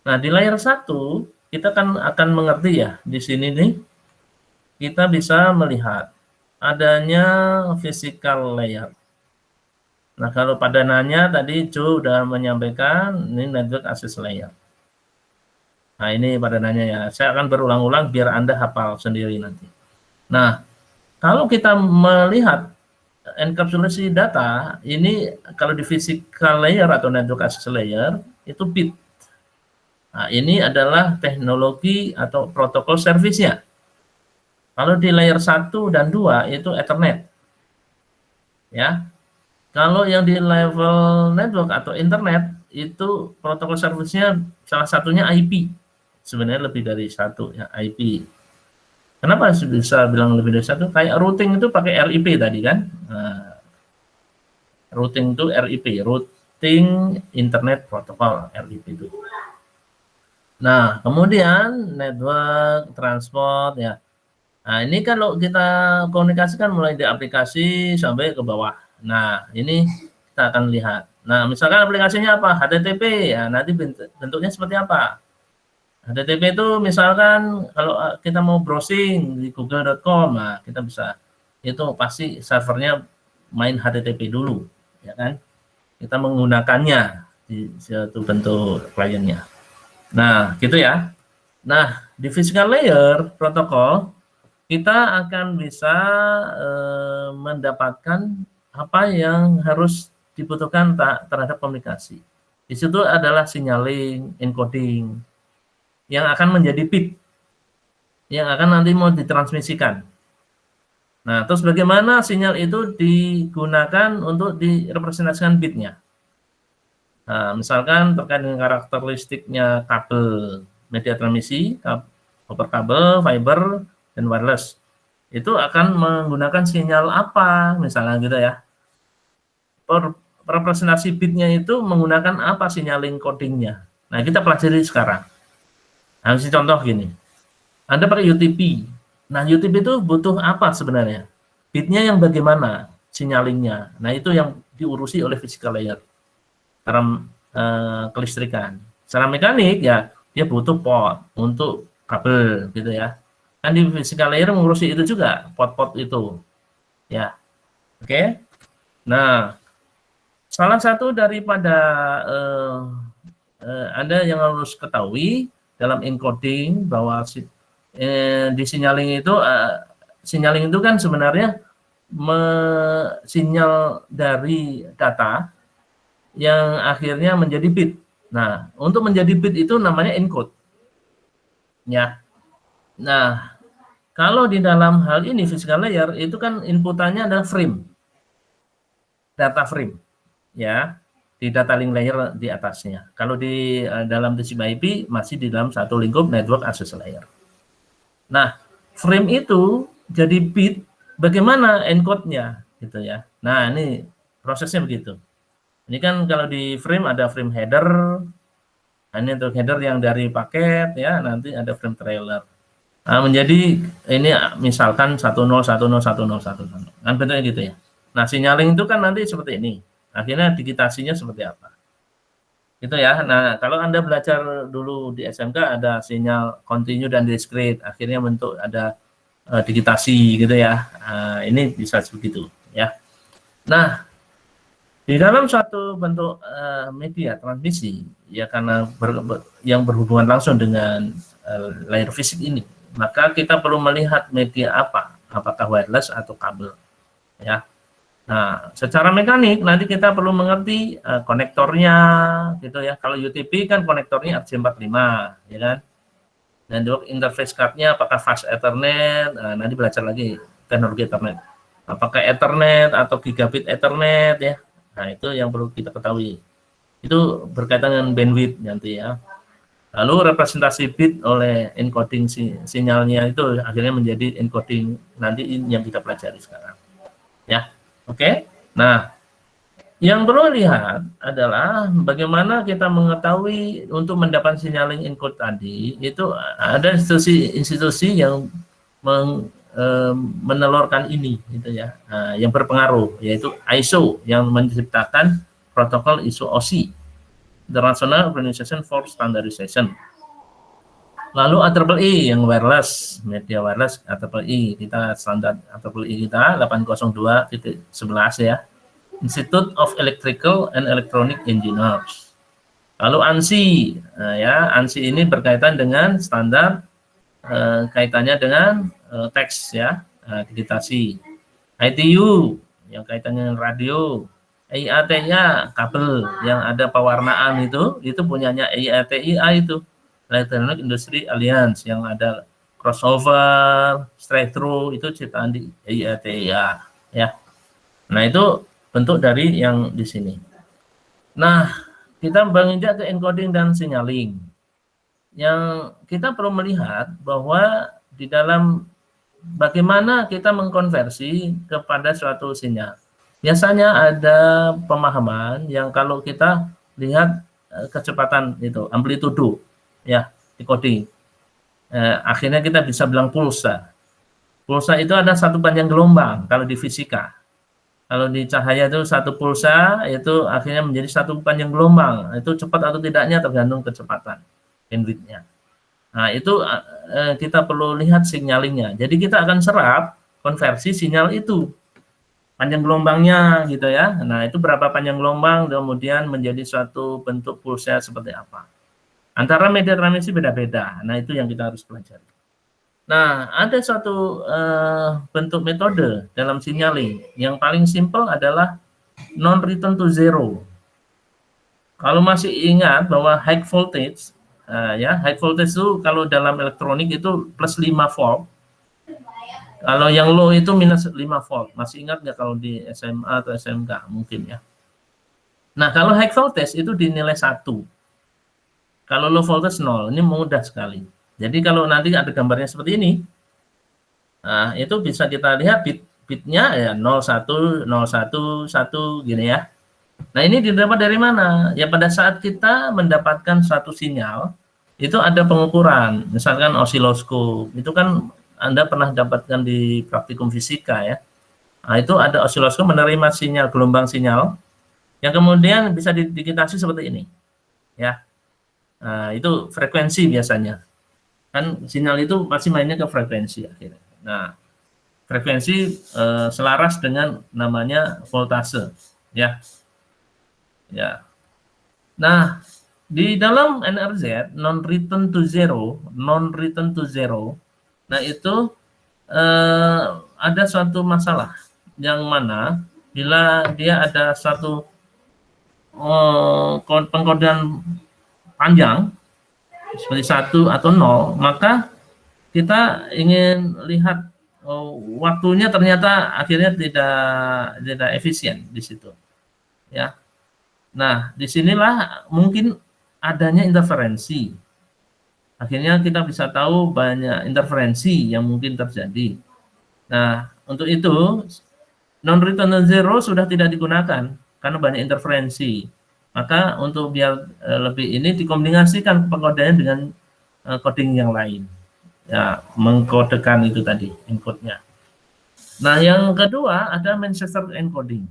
Nah, di layer 1 kita akan mengerti, ya, di sini nih kita bisa melihat adanya physical layer. Nah, kalau padanannya tadi Joe sudah menyampaikan, ini network access layer. Nah, ini padanannya, ya. Saya akan berulang-ulang biar Anda hafal sendiri nanti. Nah, kalau kita melihat enkapsulasi data, ini kalau di physical layer atau network access layer, itu bit. Nah, ini adalah teknologi atau protokol service-nya. Kalau di layer 1 dan 2 itu Ethernet. Ya. Kalau yang di level network atau internet itu protokol service-nya salah satunya IP. Sebenarnya lebih dari satu, ya, IP. Kenapa bisa bilang lebih dari satu? Kayak routing itu pakai RIP tadi kan? Nah, routing itu RIP, routing internet protocol, RIP itu. Nah, kemudian network, transport, ya. Nah, ini kalau kita komunikasikan mulai di aplikasi sampai ke bawah. Nah, ini kita akan lihat. Nah, misalkan aplikasinya apa? HTTP, ya, nanti bentuknya seperti apa? HTTP itu misalkan kalau kita mau browsing di google.com, nah, kita bisa, itu pasti servernya main HTTP dulu, ya kan? Kita menggunakannya di suatu bentuk kliennya. Nah, gitu ya. Nah, di physical layer protokol, kita akan bisa mendapatkan apa yang harus dibutuhkan terhadap komunikasi. Di situ adalah signaling, encoding, yang akan menjadi bit, yang akan nanti mau ditransmisikan. Nah, terus bagaimana sinyal itu digunakan untuk direpresentasikan bitnya. Nah, misalkan terkait dengan karakteristiknya kabel media transmisi, copper kabel, fiber, dan wireless, itu akan menggunakan sinyal apa, misalnya gitu ya. Representasi bitnya itu menggunakan apa signaling codingnya. Nah, kita pelajari sekarang. Nah, contoh gini, Anda pakai UTP. Nah, UTP itu butuh apa sebenarnya? Bitnya yang bagaimana sinyalingnya. Nah, itu yang diurusi oleh physical layer dalam kelistrikan. Secara mekanik, ya, dia butuh port untuk kabel gitu ya. Kan di physical layer mengurusi itu juga, pot-pot itu. Ya. Oke. Nah, salah satu daripada Anda yang harus ketahui dalam encoding bahwa di signaling itu kan sebenarnya sinyal dari data yang akhirnya menjadi bit. Nah, untuk menjadi bit itu namanya encode. Ya. Nah, kalau di dalam hal ini physical layer itu kan inputannya adalah frame. Data frame. Ya, di data link layer di atasnya. Kalau di dalam TCP/IP masih di dalam satu lingkup network access layer. Nah, frame itu jadi bit, bagaimana encode-nya gitu ya. Nah, ini prosesnya begitu. Ini kan kalau di frame ada frame header. Ini untuk header yang dari paket, ya, nanti ada frame trailer. Nah, menjadi ini misalkan 10101010 kan bentuknya gitu ya. Nah, signaling itu kan nanti seperti ini. Akhirnya digitasinya seperti apa? Gitu ya. Nah, kalau Anda belajar dulu di SMK ada sinyal continue dan discrete, akhirnya bentuk ada digitasi gitu ya. Ini bisa begitu ya. Nah, di dalam suatu bentuk media transmisi ya, karena yang berhubungan langsung dengan layer fisik ini, maka kita perlu melihat media apa, apakah wireless atau kabel ya. Nah, secara mekanik nanti kita perlu mengerti konektornya gitu ya. Kalau UTP kan konektornya RJ45 ya kan. Dan juga interface card-nya apakah fast Ethernet, nanti belajar lagi teknologi Ethernet. Apakah Ethernet atau gigabit Ethernet ya. Nah, itu yang perlu kita ketahui. Itu berkaitan dengan bandwidth nanti ya. Lalu representasi bit oleh encoding sinyalnya itu akhirnya menjadi encoding nanti yang kita pelajari sekarang. Ya. Oke. Nah, yang perlu lihat adalah bagaimana kita mengetahui untuk mendapat signaling encode tadi, itu ada institusi yang menelurkan ini gitu ya, yang berpengaruh, yaitu ISO yang menciptakan protokol ISO OSI, International Organization for Standardization. Lalu IEEE yang wireless, media wireless IEEE, kita standar IEEE kita 802.11 ya, Institute of Electrical and Electronic Engineers. Lalu ANSI, ya ANSI ini berkaitan dengan standar kaitannya dengan teks ya, digitasi. ITU yang kaitannya dengan radio. IATIA kabel yang ada pewarnaan itu punyanya IATIA itu. Electronic Industry Alliance yang ada crossover, straight through itu ciptaan di IATIA ya. Nah, itu bentuk dari yang di sini. Nah, kita beranjak ke encoding dan signaling. Yang kita perlu melihat bahwa di dalam bagaimana kita mengkonversi kepada suatu sinyal. Biasanya ada pemahaman yang kalau kita lihat kecepatan itu, amplitudo, ya, decoding. Akhirnya kita bisa bilang pulsa. Pulsa itu ada satu panjang gelombang kalau di fisika. Kalau di cahaya itu satu pulsa itu akhirnya menjadi satu panjang gelombang. Itu cepat atau tidaknya tergantung kecepatan bandwidth-nya. Nah, itu kita perlu lihat sinyalingnya. Jadi kita akan serap konversi sinyal itu. Panjang gelombangnya gitu ya. Nah, itu berapa panjang gelombang kemudian menjadi suatu bentuk pulsa seperti apa. Antara media transmisi beda-beda. Nah, itu yang kita harus pelajari. Nah, ada suatu bentuk metode dalam signaling. Yang paling simpel adalah non-return to zero. Kalau masih ingat bahwa high voltage, ya high voltage itu kalau dalam elektronik itu plus 5 volt. Kalau yang low itu minus 5 volt. Masih ingat nggak kalau di SMA atau SMK? Mungkin ya. Nah, kalau high voltage itu dinilai 1. Kalau low voltage 0, ini mudah sekali. Jadi kalau nanti ada gambarnya seperti ini, nah itu bisa kita lihat bitnya ya 01, 01, 1 gini ya. Nah, ini didapat dari mana? Ya pada saat kita mendapatkan satu sinyal, itu ada pengukuran, misalkan osiloskop, itu kan Anda pernah dapatkan di praktikum fisika ya. Nah, itu ada osiloskop menerima sinyal, gelombang sinyal, yang kemudian bisa digitasi seperti ini. Ya. Nah, itu frekuensi biasanya. Kan sinyal itu pasti mainnya ke frekuensi akhirnya. Nah, frekuensi selaras dengan namanya voltase, ya. Ya. Nah, di dalam NRZ non return to zero, nah itu ada suatu masalah yang mana bila dia ada suatu pengkodean panjang seperti 1 atau 0, maka kita ingin lihat waktunya ternyata akhirnya tidak efisien di situ. Ya. Nah, disinilah mungkin adanya interferensi. Akhirnya kita bisa tahu banyak interferensi yang mungkin terjadi. Nah, untuk itu non-return to zero sudah tidak digunakan karena banyak interferensi. Maka untuk biar lebih ini dikombinasikan pengkodeannya dengan coding yang lain. Ya, mengkodekan itu tadi encode-nya. Nah, yang kedua ada Manchester encoding.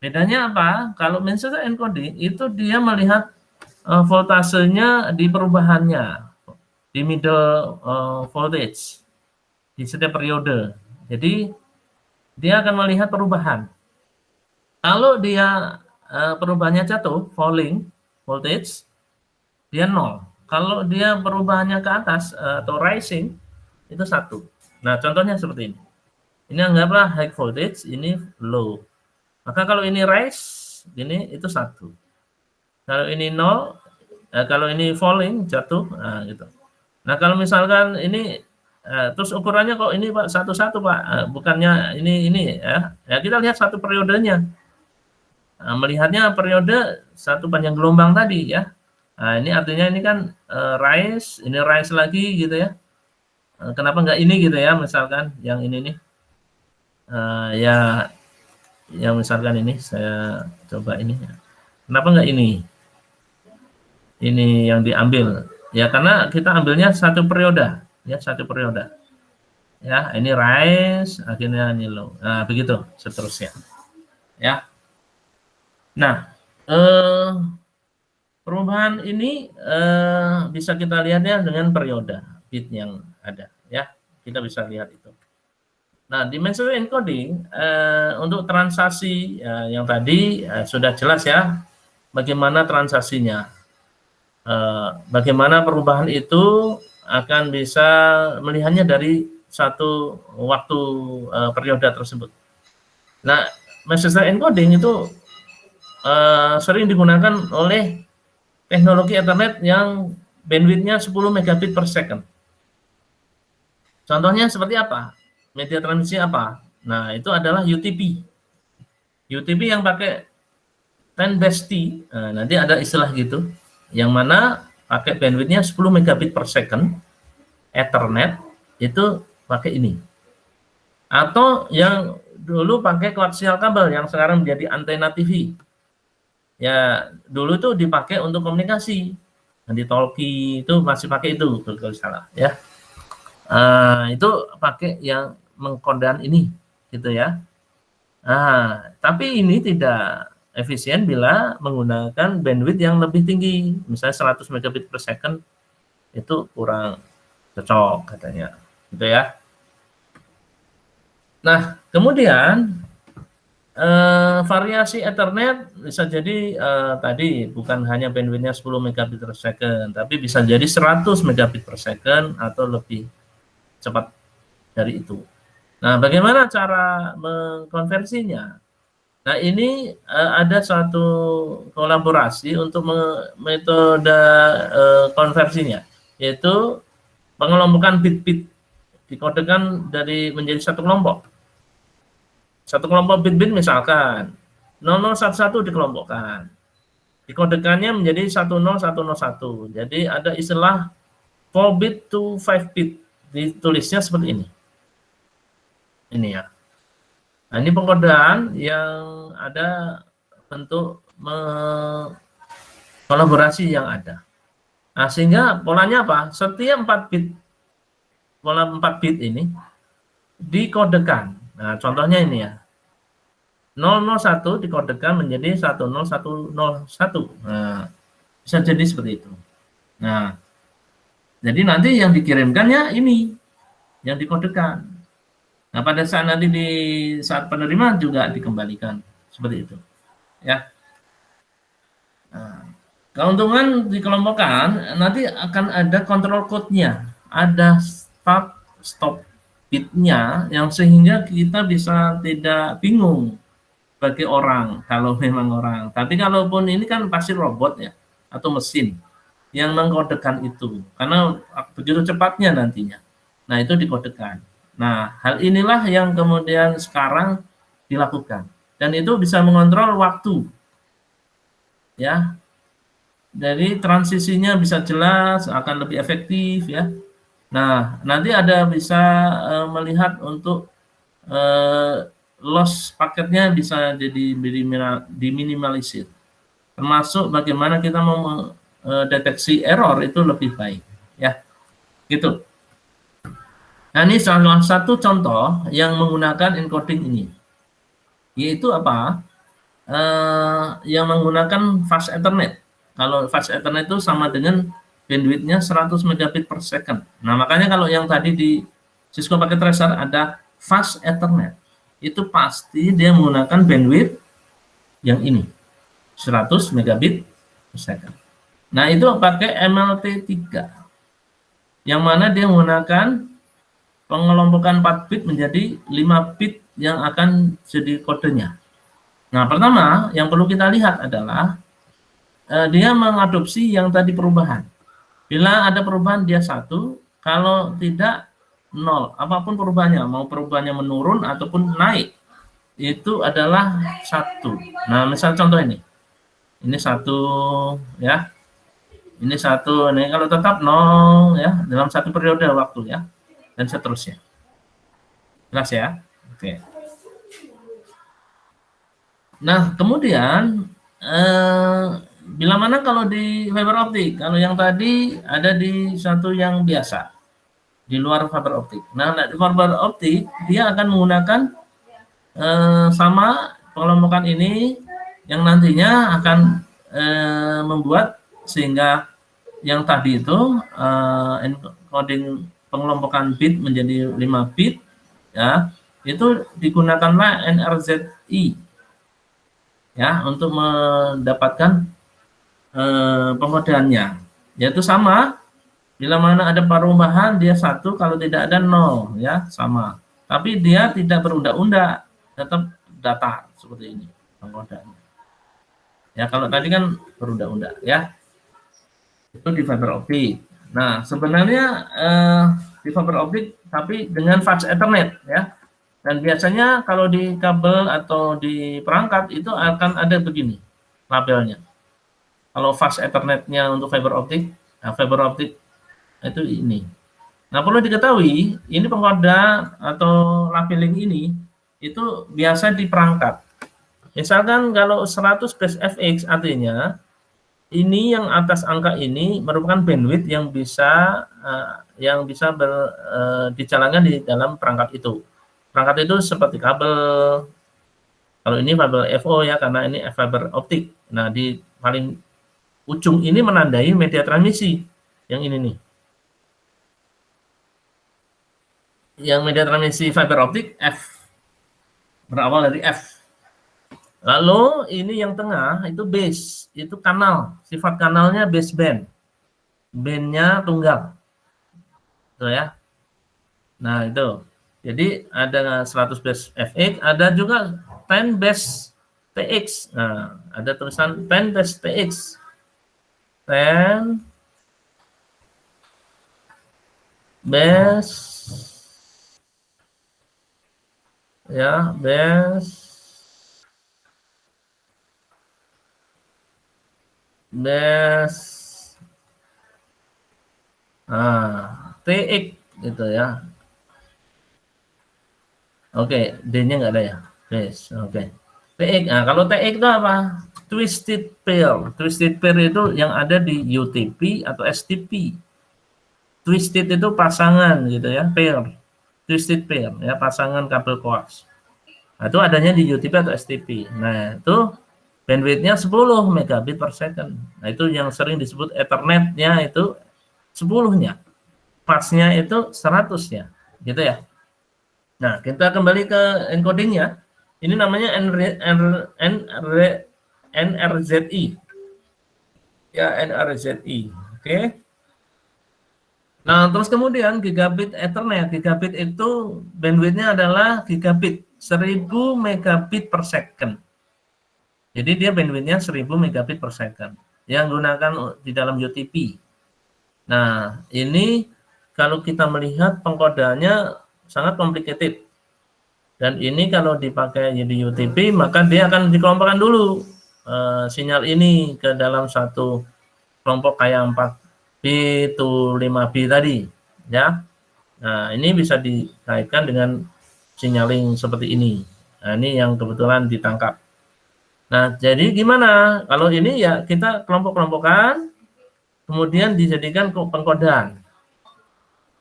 Bedanya apa? Kalau Manchester encoding itu dia melihat voltasenya di perubahannya di middle voltage. di setiap periode. Jadi dia akan melihat perubahan. Kalau dia perubahannya jatuh, falling voltage, dia 0. Kalau dia perubahannya ke atas atau rising, itu 1. Nah, contohnya seperti ini. Ini anggaplah high voltage, ini low. Maka kalau ini rise, ini itu 1. Kalau ini 0, kalau ini falling, jatuh, nah gitu. Nah, kalau misalkan ini terus ukurannya kok ini Pak satu-satu Pak, bukannya ini ya. Ya kita lihat satu periodenya. Nah, melihatnya periode satu panjang gelombang tadi ya. Nah, ini artinya ini kan rise, ini rise lagi gitu ya. Kenapa enggak ini gitu ya, misalkan yang ini nih. Ya yang misalkan ini saya coba ini. Kenapa enggak ini? Ini yang diambil. Ya karena kita ambilnya satu periode, ya satu periode. Ya, ini rise, akhirnya ini low. Nah, begitu seterusnya. Ya. Nah, perubahan ini bisa kita lihatnya dengan periode bit yang ada, ya. Kita bisa lihat itu. Nah, di Master Encoding untuk transaksi yang tadi sudah jelas ya, bagaimana transaksinya, bagaimana perubahan itu akan bisa melihatnya dari satu waktu periode tersebut. Nah, Master Encoding itu sering digunakan oleh teknologi Ethernet yang bandwidth-nya 10 megabit per second. Contohnya seperti apa? Media transmisi apa? Nah, itu adalah UTP. UTP yang pakai 10 nanti ada istilah gitu, yang mana pakai bandwidth-nya 10 megabit per second, Ethernet, itu pakai ini. Atau yang dulu pakai koaksial kabel, yang sekarang menjadi antena TV. Ya, dulu itu dipakai untuk komunikasi. Di talkie itu masih pakai itu, kalau salah ya. Itu pakai yang mengkodan ini gitu ya. Tapi ini tidak efisien bila menggunakan bandwidth yang lebih tinggi, misalnya 100 megabit per second, itu kurang cocok katanya gitu ya. Nah, kemudian variasi Ethernet bisa jadi tadi bukan hanya bandwidth-nya 10 megabit per second, tapi bisa jadi 100 megabit per second atau lebih cepat dari itu. Nah, bagaimana cara mengkonversinya? Nah, ini ada suatu kolaborasi untuk metode konversinya, yaitu pengelompokan bit-bit dikodekan dari menjadi satu kelompok. Satu kelompok bit-bit misalkan 0011 dikelompokkan. Dikodekannya menjadi 10101. Jadi ada istilah 4 bit to 5 bit. Ditulisnya seperti ini. Ini ya. Nah, ini pengkodean yang ada bentuk kolaborasi yang ada. Nah, sehingga polanya apa? Setiap 4 bit, pola 4 bit ini dikodekan. Nah, contohnya ini ya. 001 dikodekan menjadi 10101. Nah, bisa jadi seperti itu. Nah, jadi nanti yang dikirimkannya ini, yang dikodekan. Nah, pada saat nanti di saat penerimaan juga dikembalikan seperti itu, ya. Nah, keuntungan dikelompokkan nanti akan ada control code-nya, ada start stop bitnya, yang sehingga kita bisa tidak bingung bagi orang kalau memang orang. Tapi kalaupun ini kan pasti robot ya atau mesin yang mengkodekan itu, karena begitu cepatnya nantinya. Nah, itu dikodekan. Nah, hal inilah yang kemudian sekarang dilakukan. Dan itu bisa mengontrol waktu. Ya. Jadi transisinya bisa jelas, akan lebih efektif ya. Nah, nanti ada bisa melihat untuk loss paketnya bisa jadi diminimalisir. Termasuk bagaimana kita mau deteksi error itu lebih baik ya, gitu. Nah, ini salah satu contoh yang menggunakan encoding ini, yaitu apa? Yang menggunakan fast Ethernet. Kalau fast Ethernet itu sama dengan bandwidth-nya 100 megabit per second. Nah, makanya kalau yang tadi di Cisco Packet Tracer ada Fast Ethernet. Itu pasti dia menggunakan bandwidth yang ini, 100 megabit per second. Nah, itu pakai MLT3, yang mana dia menggunakan pengelompokan 4 bit menjadi 5 bit yang akan jadi kodenya. Nah, pertama yang perlu kita lihat adalah dia mengadopsi yang tadi perubahan. Bila ada perubahan dia 1, kalau tidak 0. Apapun perubahannya, mau perubahannya menurun ataupun naik, itu adalah 1. Nah, misal contoh ini 1 ya. Ini 1, ini kalau tetap 0 ya, dalam satu periode waktu ya, dan seterusnya. Jelas ya? Oke. Nah, kemudian bila mana kalau di fiber optik, kalau yang tadi ada di satu yang biasa, di luar fiber optik. Nah, di fiber optik dia akan menggunakan sama pengelompokan ini yang nantinya akan membuat sehingga yang tadi itu encoding pengelompokan bit menjadi 5 bit ya, itu digunakanlah NRZI ya untuk mendapatkan pengodaannya, yaitu sama bila mana ada perubahan dia 1, kalau tidak ada 0 ya, sama. Tapi dia tidak berunda-unda, tetap datar seperti ini pengodaannya. Ya, kalau tadi kan berunda-unda ya. Itu di fiber optik. Nah, sebenarnya di fiber optik tapi dengan fast ethernet ya. Dan biasanya kalau di kabel atau di perangkat itu akan ada begini labelnya. Kalau fast ethernetnya untuk fiber optik, nah fiber optik itu ini. Nah, perlu diketahui ini pengkoda atau labeling ini itu biasa di perangkat. Misalkan kalau 100 base FX artinya ini yang atas angka ini merupakan bandwidth yang bisa dijalankan di dalam perangkat itu. Perangkat itu seperti kabel. Kalau ini kabel FO ya, karena ini fiber optik. Nah, di paling ujung ini menandai media transmisi. Yang ini nih. Yang media transmisi fiber optik F. Berawal dari F. Lalu ini yang tengah itu base, itu kanal. Sifat kanalnya baseband. Bandnya tunggal. Itu ya. Nah, itu. Jadi ada 100 base FX, ada juga 10 base TX. Nah, ada tulisan 10 base TX. 10 base ya, base TX gitu ya. Oke, D-nya nggak ada ya. Base, oke. TX, nah kalau TX itu apa? Twisted pair. Twisted pair itu yang ada di UTP atau STP. Twisted itu pasangan gitu ya, pair. Twisted pair ya, pasangan kabel koax. Nah, itu adanya di UTP atau STP. Nah, itu bandwidth-nya 10 megabit per second. Nah, itu yang sering disebut Ethernet-nya itu 10-nya. Fast-nya itu 100-nya. Gitu ya. Nah, kita kembali ke encoding-nya. Ini namanya NRZI. Ya, NRZI. Oke. Nah, terus kemudian gigabit Ethernet. Gigabit itu bandwidth-nya adalah gigabit, 1000 megabit per second. Jadi dia bandwidth-nya 1000 megabit per second. Yang gunakan di dalam UTP. Nah, ini kalau kita melihat pengkodaannya sangat complicated. Dan ini kalau dipakai di UTP, maka dia akan dikelompokkan dulu sinyal ini ke dalam satu kelompok kayak 4B to 5B tadi. Ya. Nah, ini bisa dikaitkan dengan signaling seperti ini. Nah, ini yang kebetulan ditangkap. Nah, jadi gimana? Kalau ini ya kita kelompok-kelompokan, kemudian dijadikan pengkodaan.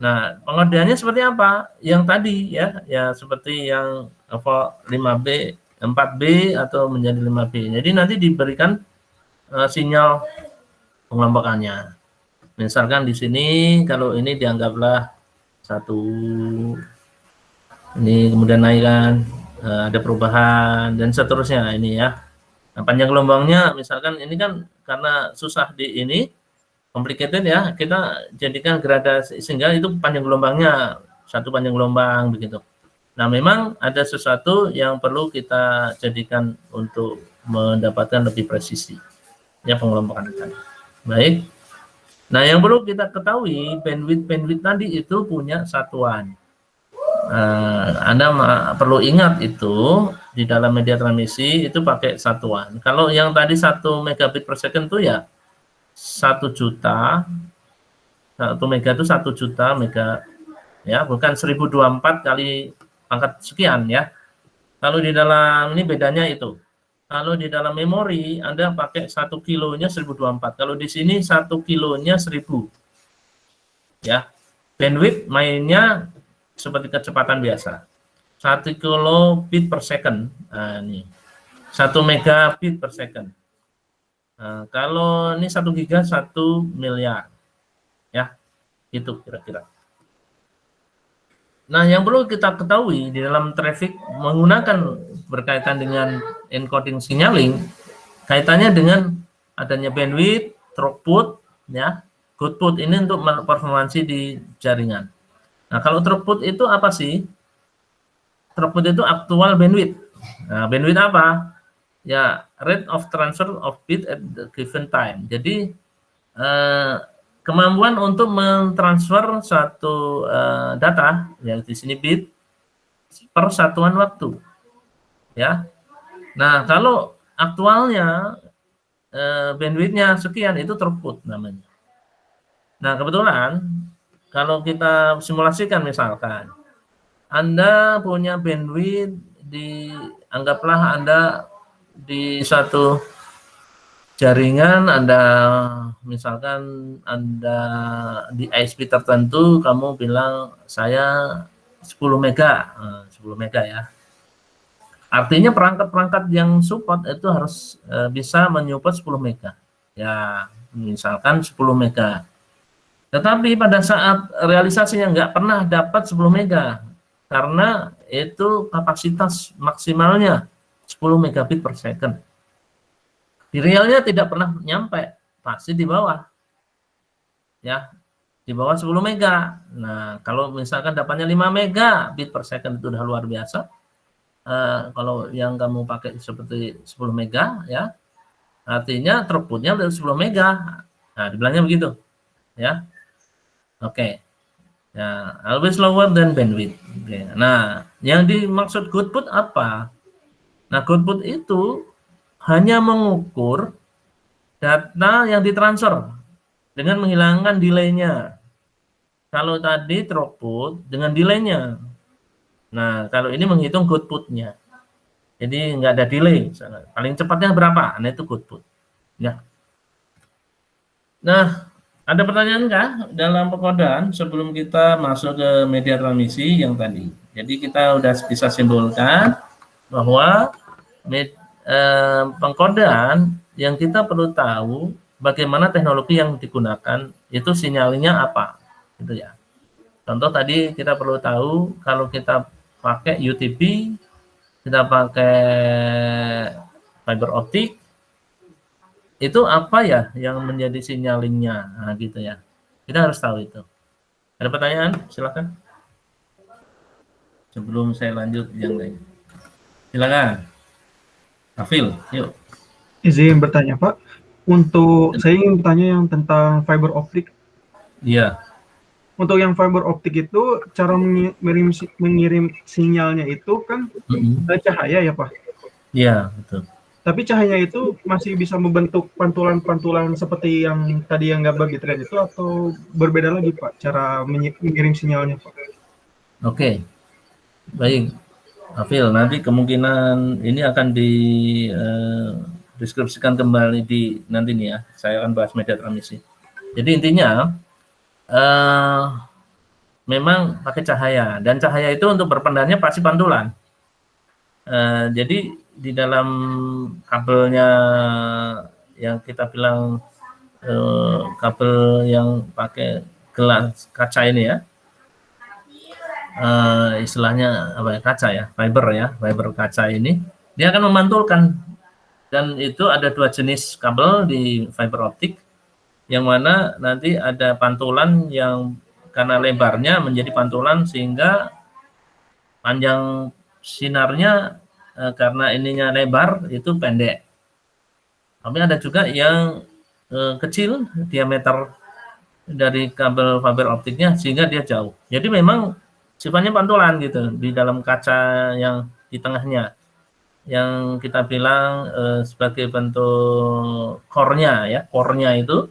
Nah, pengodaannya seperti apa? Yang tadi ya seperti yang 5B, 4B atau menjadi 5B. Jadi nanti diberikan sinyal pengelompokannya. Misalkan di sini kalau ini dianggaplah 1 satu ini kemudian naik kan, ada perubahan dan seterusnya ini ya. Nah, panjang gelombangnya misalkan ini kan karena susah di ini complicated ya, kita jadikan gradasi sehingga itu panjang gelombangnya satu panjang gelombang begitu. Nah, memang ada sesuatu yang perlu kita jadikan untuk mendapatkan lebih presisi ya pengelompokan tadi. Baik. Nah, yang perlu kita ketahui bandwidth tadi itu punya satuan. Anda perlu ingat itu di dalam media transmisi itu pakai satuan. Kalau yang tadi 1 megabit per second itu ya 1 juta, 1 mega itu 1 juta mega ya, bukan 1024 kali pangkat sekian ya. Kalau di dalam ini bedanya itu. Kalau di dalam memori Anda pakai 1 kilonya 1024. Kalau di sini 1 kilonya 1000. Ya. Bandwidth mainnya seperti kecepatan biasa. 1 kilobit per second. Nah, ini. 1 megabit per second. Nah, kalau ini 1 giga 1 miliar. Ya. Itu kira-kira. Nah, yang perlu kita ketahui di dalam traffic menggunakan berkaitan dengan encoding signaling, kaitannya dengan adanya bandwidth, throughput, ya, goodput ini untuk performansi di jaringan. Nah, kalau throughput itu apa sih? Throughput itu aktual bandwidth. Nah, bandwidth apa? Ya, rate of transfer of bit at the given time. Jadi, kemampuan untuk mentransfer satu data, yang di sini bit, per satuan waktu. Ya. Nah, kalau aktualnya bandwidth-nya sekian, itu throughput namanya. Nah, kebetulan kalau kita simulasikan misalkan, Anda punya bandwidth anggaplah Anda di satu jaringan, Anda misalkan Anda di ISP tertentu, kamu bilang saya 10 mega, 10 mega ya. Artinya perangkat-perangkat yang support itu harus bisa menyupport 10 mega. Ya, misalkan 10 mega. Tetapi pada saat realisasinya nggak pernah dapat 10 mega, karena itu kapasitas maksimalnya 10 megabit per second. Di realnya tidak pernah nyampe, pasti di bawah. Ya, di bawah 10 mega. Nah, kalau misalkan dapatnya 5 megabit per second itu udah luar biasa. Kalau yang kamu pakai seperti 10 mega, ya, artinya throughputnya udah 10 mega. Nah, dibilangnya begitu. Ya. Oke. Ya, always lower than bandwidth. Oke. Nah, yang dimaksud goodput apa? Nah, goodput itu hanya mengukur data yang ditransfer dengan menghilangkan delay-nya. Kalau tadi throughput dengan delay-nya. Nah, kalau ini menghitung goodput-nya. Jadi nggak ada delay. Paling cepatnya berapa? Nah, itu goodput. Ya. Nah, ada pertanyaan kah dalam pengkodaan sebelum kita masuk ke media transmisi yang tadi? Jadi kita udah bisa simpulkan bahwa pengkodaan yang kita perlu tahu bagaimana teknologi yang digunakan itu sinyalnya apa, gitu ya. Contoh tadi kita perlu tahu kalau kita pakai UTP, kita pakai fiber optik, itu apa ya yang menjadi sinyalingnya, nah, gitu ya. Kita harus tahu itu. Ada pertanyaan? Silakan. Sebelum saya lanjut yang lain. Silakan. Afil, yuk. Izin bertanya Pak, untuk saya ingin bertanya yang tentang fiber optik. Iya. Untuk yang fiber optik itu cara mengirim sinyalnya itu kan cahaya ya Pak? Iya, betul. Tapi cahaya itu masih bisa membentuk pantulan-pantulan seperti yang tadi yang gambar di thread itu, atau berbeda lagi Pak cara mengirim sinyalnya Pak? Oke, baik. Afil, nanti kemungkinan ini akan deskripsikan kembali di nanti nih ya. Saya akan bahas media transmisi. Jadi intinya memang pakai cahaya, dan cahaya itu untuk berpendannya pasti pantulan. Jadi di dalam kabelnya yang kita bilang kabel yang pakai gelas kaca ini ya, istilahnya apa ya, kaca ya, fiber kaca ini, dia akan memantulkan. Dan itu ada 2 jenis kabel di fiber optik, yang mana nanti ada pantulan yang karena lebarnya menjadi pantulan sehingga panjang sinarnya karena ininya lebar itu pendek. Tapi ada juga yang kecil diameter dari kabel fiber optiknya sehingga dia jauh. Jadi memang sifatnya pantulan gitu di dalam kaca yang di tengahnya, yang kita bilang sebagai bentuk core-nya ya. Core-nya itu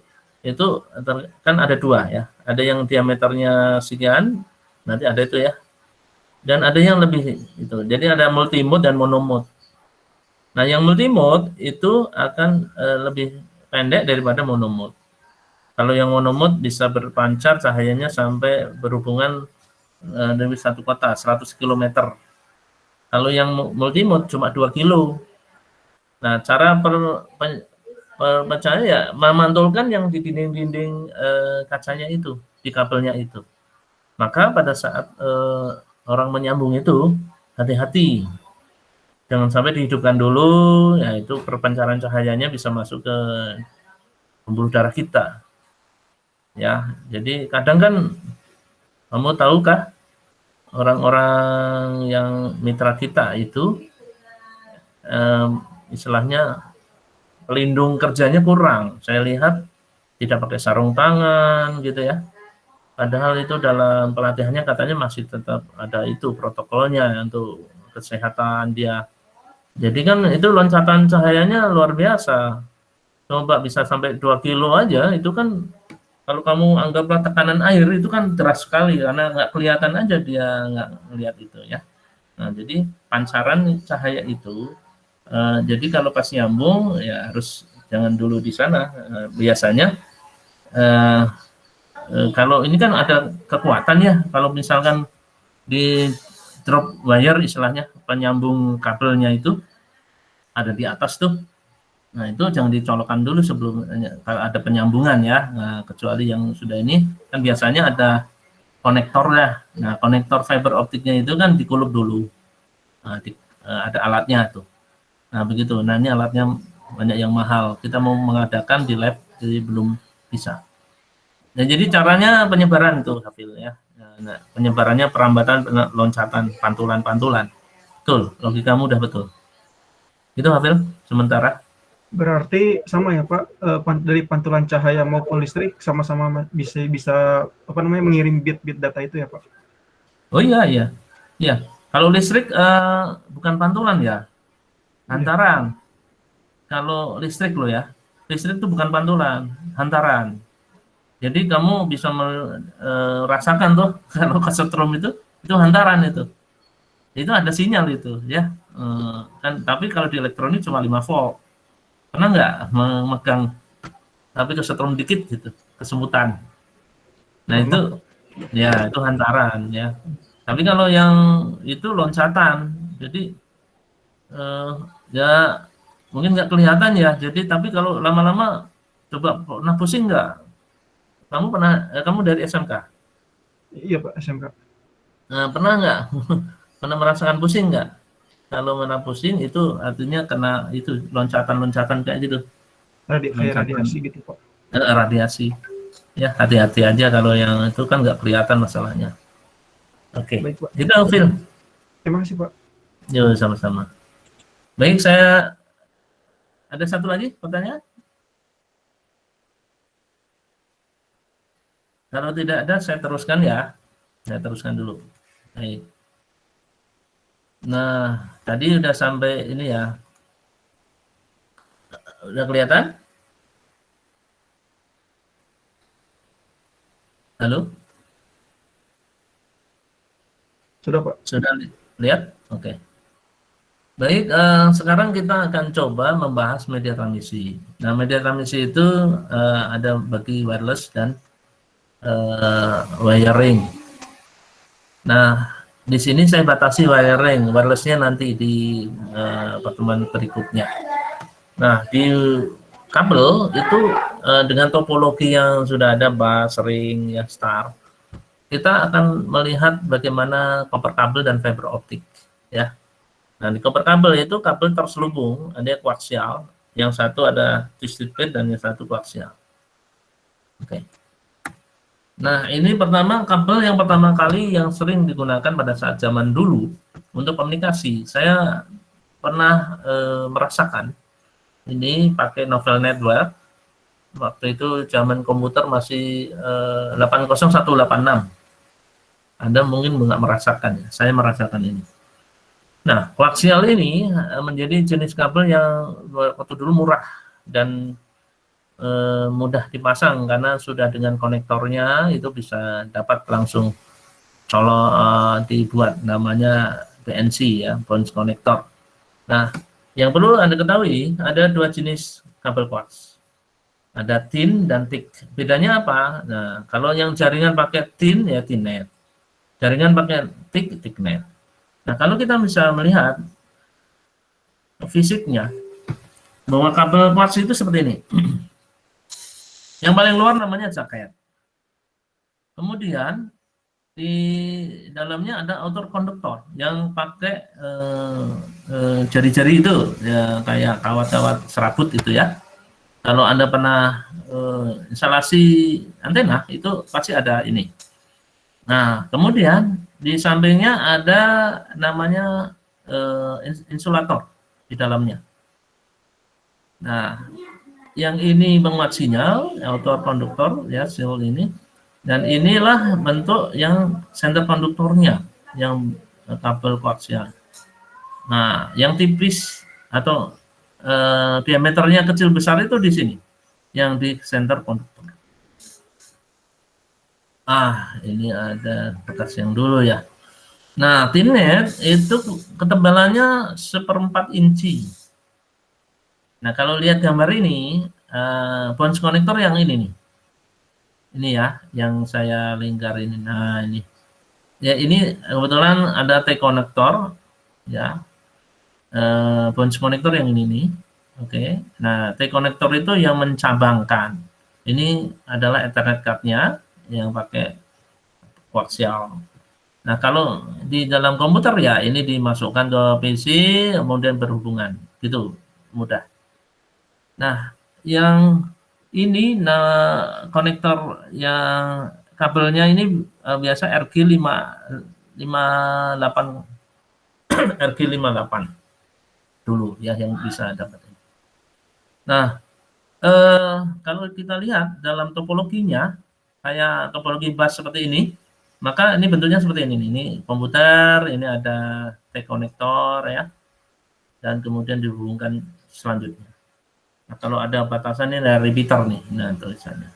kan ada 2 ya. Ada yang diameternya sekian, nanti ada itu ya. Dan ada yang lebih itu. Jadi ada multimode dan monomode. Nah, yang multimode itu akan lebih pendek daripada monomode. Kalau yang monomode bisa berpancar cahayanya sampai berhubungan dari satu kota 100 km. Kalau yang multimode cuma 2 kilo. Nah, cara percaya ya memantulkan yang di dinding-dinding kacanya itu, di kabelnya itu. Maka pada saat orang menyambung itu hati-hati. Jangan sampai dihidupkan dulu, yaitu perpancaran cahayanya bisa masuk ke pembuluh darah kita. Ya, jadi kadang kan kamu tahukah orang-orang yang mitra kita itu istilahnya pelindung kerjanya kurang. Saya lihat tidak pakai sarung tangan gitu ya. Padahal itu dalam pelatihannya katanya masih tetap ada itu protokolnya untuk kesehatan dia. Jadi kan itu loncatan cahayanya luar biasa. Coba bisa sampai 2 kilo aja, itu kan kalau kamu anggaplah tekanan air itu kan deras sekali karena nggak kelihatan aja dia nggak melihat itu ya. Nah, jadi pancaran cahaya itu, jadi kalau pas nyambung ya harus jangan dulu di sana. Biasanya kalau ini kan ada kekuatan ya, kalau misalkan di drop wire istilahnya, penyambung kabelnya itu ada di atas tuh. Nah, itu jangan dicolokkan dulu sebelum kalau ada penyambungan ya. Nah, kecuali yang sudah ini kan biasanya ada konektor ya. Nah, konektor fiber optiknya itu kan dikulup dulu. Nah, ada alatnya tuh. Nah, begitu. Nah, ini alatnya banyak yang mahal. Kita mau mengadakan di lab, jadi belum bisa. Nah, jadi caranya penyebaran tuh, Hafil ya. Nah, penyebarannya perambatan, loncatan, pantulan-pantulan. Betul, logikamu udah betul. Itu Hafil, sementara. Berarti sama ya Pak, dari pantulan cahaya maupun listrik sama-sama bisa apa namanya mengirim bit data itu ya Pak? Oh iya. Kalau listrik bukan pantulan ya, hantaran. Kalau listrik lo ya, listrik itu bukan pantulan, hantaran. Jadi kamu bisa merasakan tuh kalau kesetrum itu hantaran itu ada sinyal itu ya. Kan tapi kalau di elektronik cuma 5 volt. Pernah nggak memegang tapi kesetrum dikit gitu, kesemutan. Nah itu ya itu hantaran ya. Tapi kalau yang itu loncatan, jadi ya mungkin nggak kelihatan ya. Jadi tapi kalau lama-lama coba pernah pusing nggak? Kamu dari SMK? Iya Pak, SMK. Pernah nggak? Pernah merasakan pusing nggak? Kalau mana pusing itu artinya kena itu loncatan-loncatan kayak gitu. Kayak radiasi gitu Pak. Radiasi. Ya hati-hati aja kalau yang itu kan nggak kelihatan masalahnya. Oke. Baik Pak. Itu Phil. Terima kasih Pak. Yo sama-sama. Baik, saya ada satu lagi pertanyaan. Kalau tidak ada saya teruskan ya. Saya teruskan dulu. Baik. Nah, tadi udah sampai ini ya. Udah kelihatan? Halo? Sudah Pak. Sudah lihat? Oke. Baik, sekarang kita akan coba membahas media transmisi. Nah, media transmisi itu ada bagi wireless dan wiring. Nah, di sini saya batasi wiring, wirelessnya nanti di pertemuan berikutnya. Nah, di kabel itu dengan topologi yang sudah ada bus, ring, ya star, kita akan melihat bagaimana koper kabel dan fiber optik ya. Nah, di koper kabel itu kabel terselubung, ada koaksial, yang satu ada twisted pair dan yang satu koaksial. Oke. Nah, ini pertama kabel yang pertama kali yang sering digunakan pada saat zaman dulu untuk komunikasi. Saya pernah merasakan ini pakai novel network. Waktu itu zaman komputer masih 80186. Anda mungkin nggak merasakan ya, saya merasakan ini. Nah, koaksial ini menjadi jenis kabel yang waktu dulu murah dan mudah dipasang karena sudah dengan konektornya itu bisa dapat langsung dibuat namanya BNC ya, bronze connector. Nah, yang perlu Anda ketahui ada dua jenis kabel koax. Ada tin dan thick. Bedanya apa? Nah, kalau yang jaringan pakai tin ya tinnet. Jaringan pakai thicknet. Nah, kalau kita bisa melihat fisiknya bahwa kabel koax itu seperti ini. Yang paling luar namanya jaket. Kemudian di dalamnya ada outer konduktor yang pakai jari-jari itu ya, kayak kawat-kawat serabut itu ya. Kalau Anda pernah instalasi antena itu pasti ada ini. Nah, kemudian di sampingnya ada namanya insulator di dalamnya. Nah, yang ini penguat sinyal, outer konduktor ya, siul ini. Dan inilah bentuk yang center konduktornya, yang kabel koaksial. Nah, yang tipis atau diameternya kecil besar itu di sini, yang di center konduktor. Ini ada bekas yang dulu ya. Nah, tinnet itu ketebalannya 1/4 inci. Nah, kalau lihat gambar ini, bronze connector yang ini nih. Ini ya, yang saya lingkar ini. Nah, ini. Ya, ini kebetulan ada T-connector ya. Bronze connector yang ini nih. Oke. Nah, T-connector itu yang mencabangkan. Ini adalah Ethernet card-nya yang pakai koaksial. Nah, kalau di dalam komputer ya ini dimasukkan ke PC kemudian berhubungan gitu, mudah. Nah, yang ini konektor yang kabelnya ini biasa RG58 RG58 dulu ya yang bisa dapat. Nah, kalau kita lihat dalam topologinya kayak topologi bus seperti ini, maka ini bentuknya seperti ini. Ini komputer, ini ada T-konektor ya, dan kemudian dihubungkan selanjutnya. Nah, kalau ada batasan ini ada repeater nih, nah tulisannya.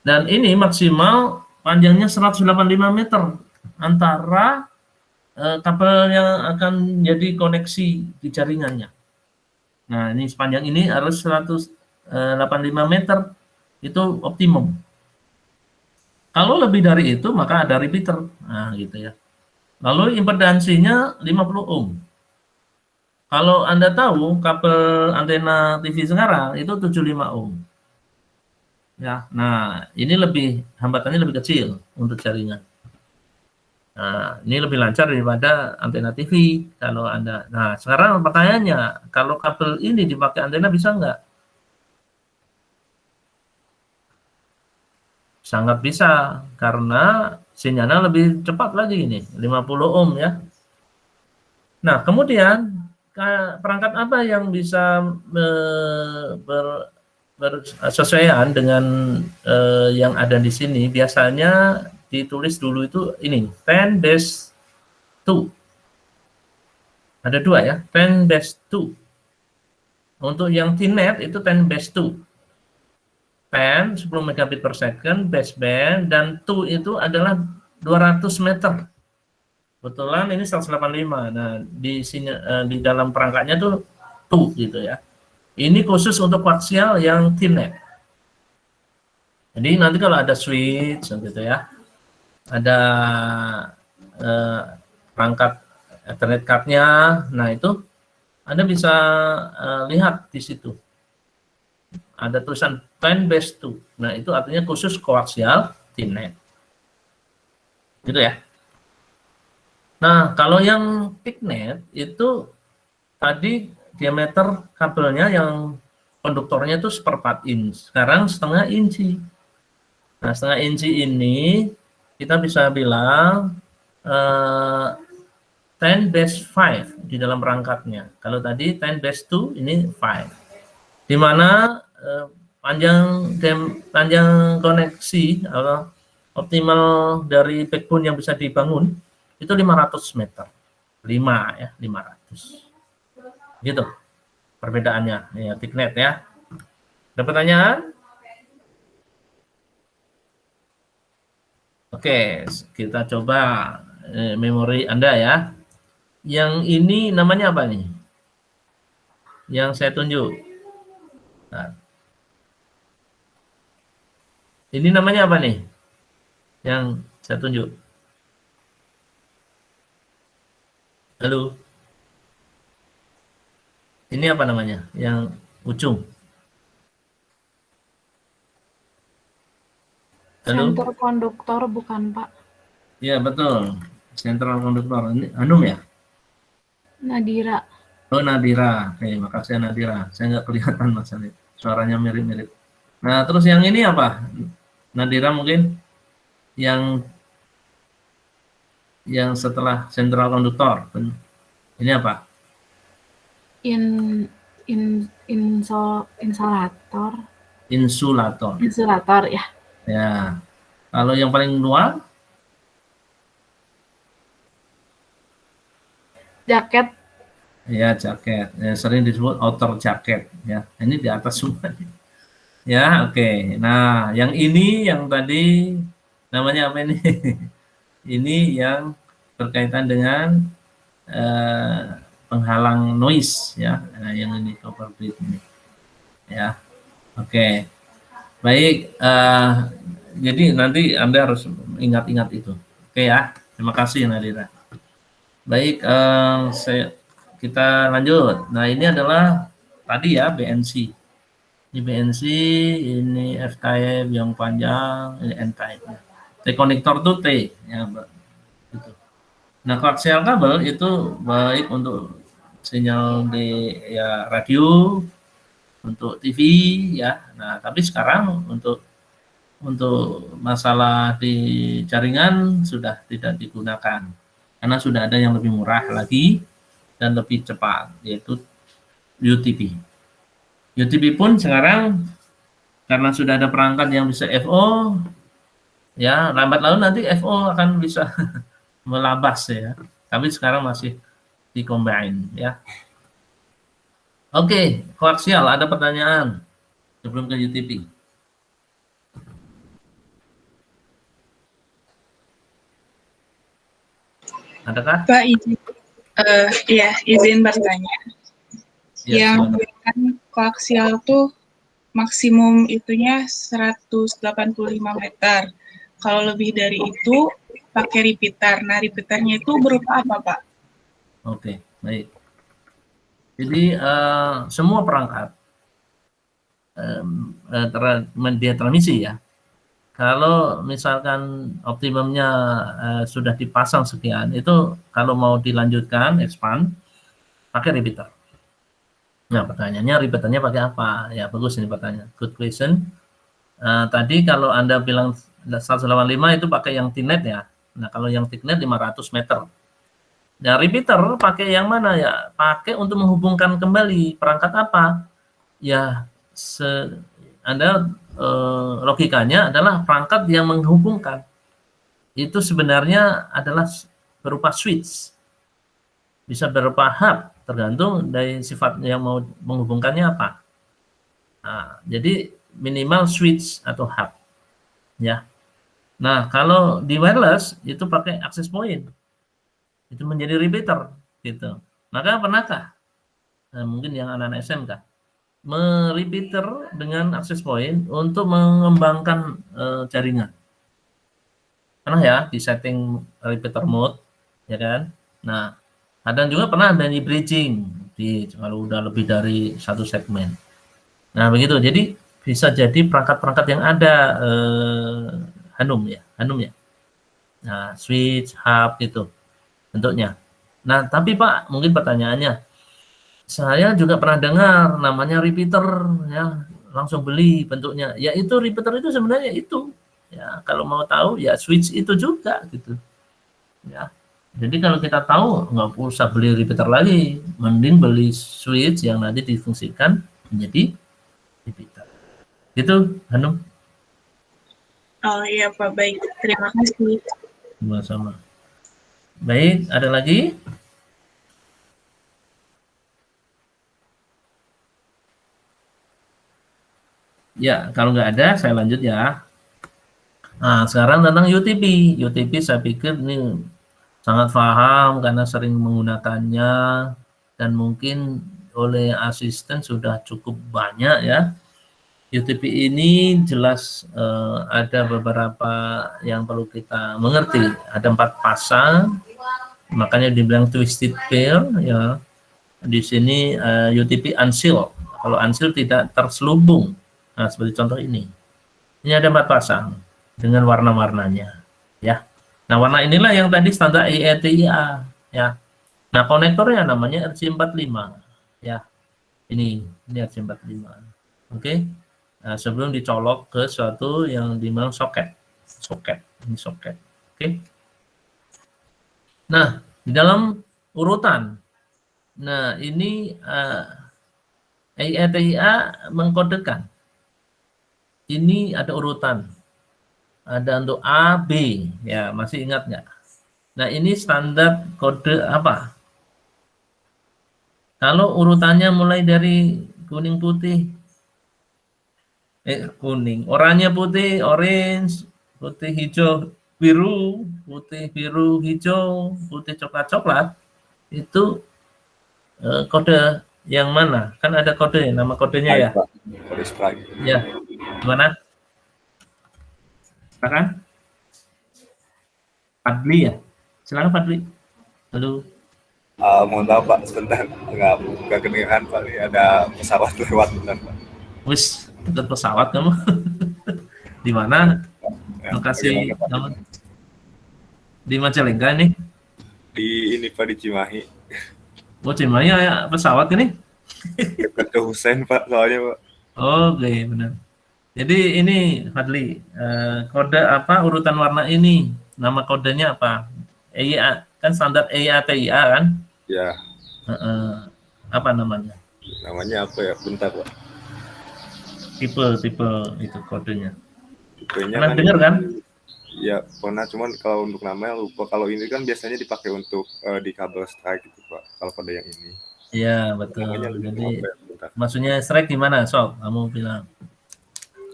Dan ini maksimal panjangnya 185 meter antara kabel yang akan jadi koneksi di jaringannya. Nah, ini sepanjang ini harus 185 meter, itu optimum. Kalau lebih dari itu maka ada repeater. Nah, gitu ya. Lalu impedansinya 50 ohm. Kalau Anda tahu kabel antena TV sekarang itu 75 ohm. Ya. Nah, ini hambatannya lebih kecil untuk jaringan. Nah, ini lebih lancar daripada antena TV kalau Anda. Nah, sekarang pertanyaannya, kalau kabel ini dipakai antena bisa enggak? Sangat bisa, karena sinyalnya lebih cepat lagi ini, 50 ohm ya. Nah, kemudian perangkat apa yang bisa bersesuaian dengan yang ada di sini? Biasanya ditulis dulu itu ini 10-2. Ada dua ya, 10-2. Untuk yang tinnet itu 10-2. 10 megabit per second baseband, dan 2 itu adalah 200 meter. Kebetulan ini 185. Nah, di sini di dalam perangkatnya tuh 2 gitu ya. Ini khusus untuk koaksial yang tinnet. Jadi nanti kalau ada switch gitu ya, ada perangkat Ethernet card-nya, nah itu Anda bisa lihat di situ. Ada tulisan 10-2. Nah, itu artinya khusus koaksial tinnet. Gitu ya. Nah, kalau yang thicknet itu tadi diameter kabelnya yang konduktornya itu 1/4 inch. Sekarang setengah inci. Nah, setengah inci ini kita bisa bilang 10⁵ di dalam perangkatnya. Kalau tadi 10⁵2, ini 5. Di mana panjang koneksi atau optimal dari backbone yang bisa dibangun itu 500 meter. 5 ya, 500. Gitu perbedaannya ya, thicknet ya. Ada pertanyaan? Oke, kita coba memori Anda ya. Yang ini namanya apa nih? Yang saya tunjuk. Nah. Ini namanya apa nih? Yang saya tunjuk. Halo. Ini apa namanya? Yang ujung. Halo. Center konduktor bukan, Pak? Iya, betul. Central konduktor. Ini Hanum ya? Nadira. Oh, Nadira. Oke, makasih Nadira. Saya nggak kelihatan Mas Ali. Suaranya mirip-mirip. Nah, terus yang ini apa? Nadira mungkin yang setelah central konduktor. Ini apa? Insulator. Insulator ya. Ya. Kalau yang paling luar? Jaket. Ya, jaket. Ya, sering disebut outer jaket ya. Ini di atas semua. Ya, oke. Nah, yang ini yang tadi namanya apa ini? Ini yang berkaitan dengan penghalang noise ya. Nah, yang ini cover plate ini. Ya. Oke. Baik, jadi nanti Anda harus ingat-ingat itu. Oke ya. Terima kasih Nadira. Baik, kita lanjut. Nah, ini adalah tadi ya BNC. Ini BNC, ini F-type yang panjang, ini N-type. T-connector itu T ya, gitu. Nah, koaksial kabel itu baik untuk sinyal di ya radio, untuk TV ya. Nah, tapi sekarang untuk masalah di jaringan sudah tidak digunakan karena sudah ada yang lebih murah lagi dan lebih cepat, yaitu UTP. UTP pun sekarang karena sudah ada perangkat yang bisa FO, ya lambat laun nanti FO akan bisa melabas ya. Tapi sekarang masih di combine ya. Oke, koaksial, ada pertanyaan sebelum ke UTP? Adakah? Pak, izin bertanya. Ya, Yang kan koaksial tuh maksimum itunya 185 meter. Kalau lebih dari itu pakai repeater. Nah, repeaternya itu berupa apa, Pak? Oke, baik. Jadi semua perangkat media transmisi ya. Kalau misalkan optimumnya sudah dipasang sekian, itu kalau mau dilanjutkan expand pakai repeater. Nah, pertanyaannya repeaternya pakai apa? Ya, bagus ini pertanyaan. Good question. Tadi kalau Anda bilang 185 itu pakai yang thicknet ya. Nah, kalau yang thicknet 500 meter. Nah, repeater pakai yang mana ya? Pakai untuk menghubungkan kembali perangkat apa? Ya, Anda logikanya adalah perangkat yang menghubungkan. Itu sebenarnya adalah berupa switch. Bisa berupa hub, tergantung dari sifat yang mau menghubungkannya apa. Nah, jadi minimal switch atau hub. Ya. Nah, kalau di wireless itu pakai access point. Itu menjadi repeater gitu. Maka pernahkah mungkin yang anak-anak SMK merepeater dengan access point untuk mengembangkan jaringan? Pernah ya di setting repeater mode ya kan? Nah, kadang juga pernah ada di bridging kalau udah lebih dari satu segmen. Nah, begitu. Jadi bisa jadi perangkat-perangkat yang ada Hanum ya. Nah, switch, hub gitu bentuknya. Nah, tapi Pak, mungkin pertanyaannya, saya juga pernah dengar namanya repeater ya, langsung beli bentuknya. Ya itu repeater itu sebenarnya itu. Ya, kalau mau tahu ya switch itu juga gitu. Ya. Jadi kalau kita tahu nggak usah beli repeater lagi, mending beli switch yang nanti difungsikan menjadi repeater. Gitu, Hanum. Oh iya Pak, baik. Terima kasih. Sama-sama. Baik, ada lagi? Ya, kalau nggak ada, saya lanjut ya. Nah, sekarang tentang UTP. UTP saya pikir ini sangat paham karena sering menggunakannya dan mungkin oleh asisten sudah cukup banyak ya. UTP ini jelas ada beberapa yang perlu kita mengerti. Ada 4 pasang, makanya dibilang twisted pair ya. Di sini UTP unsealed. Kalau unsealed tidak terselubung. Nah, seperti contoh ini. Ini ada 4 pasang dengan warna-warnanya ya. Nah, warna inilah yang tadi standar EETIA ya. Nah, konektornya namanya RJ45 ya. Ini RJ45. Oke. Nah, sebelum dicolok ke suatu yang dimana soket. Ini soket. Oke. Nah, di dalam urutan. Nah, ini EETIA mengkodekan. Ini ada urutan. Ada untuk A, B. Ya, masih ingat nggak? Nah, ini standar kode apa? Kalau urutannya mulai dari kuning putih, kuning, oranye putih, orange, putih hijau biru, putih biru hijau, putih coklat coklat, itu kode yang mana? Kan ada kode, nama kodenya ya? Kode strike. Ya, gimana? Silakan. Fadli ya? Silakan Fadli. Halo. Mohon maaf Pak, sebentar. Nggak kedengeran Pak, ini ada pesawat lewat bentar Pak. Wis, dekat pesawat kamu. Di mana? Ya, Lokasi kamu? Di Majalengka nih? Di ini Pak, di Cimahi. Oh, Cimahi ya pesawat ini? Dekat ke Husein Pak, soalnya Pak. Oke, benar. Jadi ini Fadli, kode apa urutan warna ini? Nama kodenya apa? EIA, kan standar EIA-TIA kan? Ya. Apa namanya? Namanya apa ya? Bentar Pak. Tipe itu kodenya. Tipenya Pernah dengar kan? Ya, pernah, cuman kalau untuk namanya lupa. Kalau ini kan biasanya dipakai untuk di kabel strike gitu Pak, kalau kode yang ini. Iya, betul. Jadi apa ya? maksudnya strike gimana, Sob? Kamu bilang.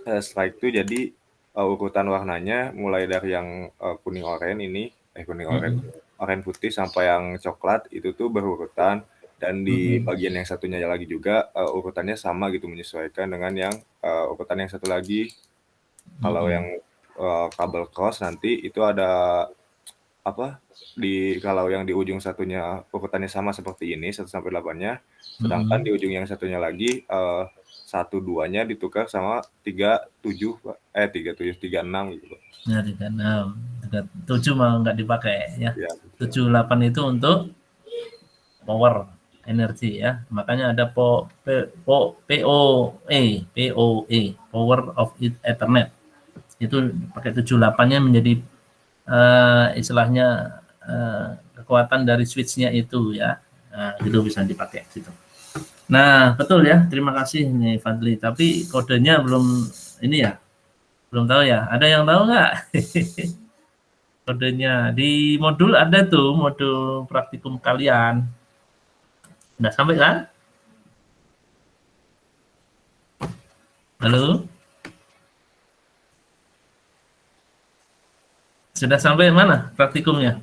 Strike itu jadi urutan warnanya mulai dari yang kuning oranye ini, oranye putih sampai yang coklat itu tuh berurutan, dan di bagian yang satunya lagi juga urutannya sama gitu, menyesuaikan dengan yang urutan yang satu lagi. Kalau yang kabel cross nanti itu ada apa? Kalau yang di ujung satunya urutannya sama seperti ini 1 sampai 8-nya, sedangkan di ujung yang satunya lagi 1-2-nya ditukar sama 37 Pak. 36 gitu Pak. Ya, 36. 7 mah nggak dipakai ya. 78 itu untuk power energi ya. Makanya ada POE, Power of Ethernet. Itu pakai 78-nya menjadi istilahnya kekuatan dari switch-nya itu ya. Nah, itu bisa dipakai gitu. Nah, betul ya. Terima kasih nih Fadli. Tapi kodenya belum ini ya. Belum tahu ya. Ada yang tahu nggak? Kodenya di modul ada tuh, modul praktikum kalian. Udah sampai kan? Halo? Sudah sampai mana praktikumnya?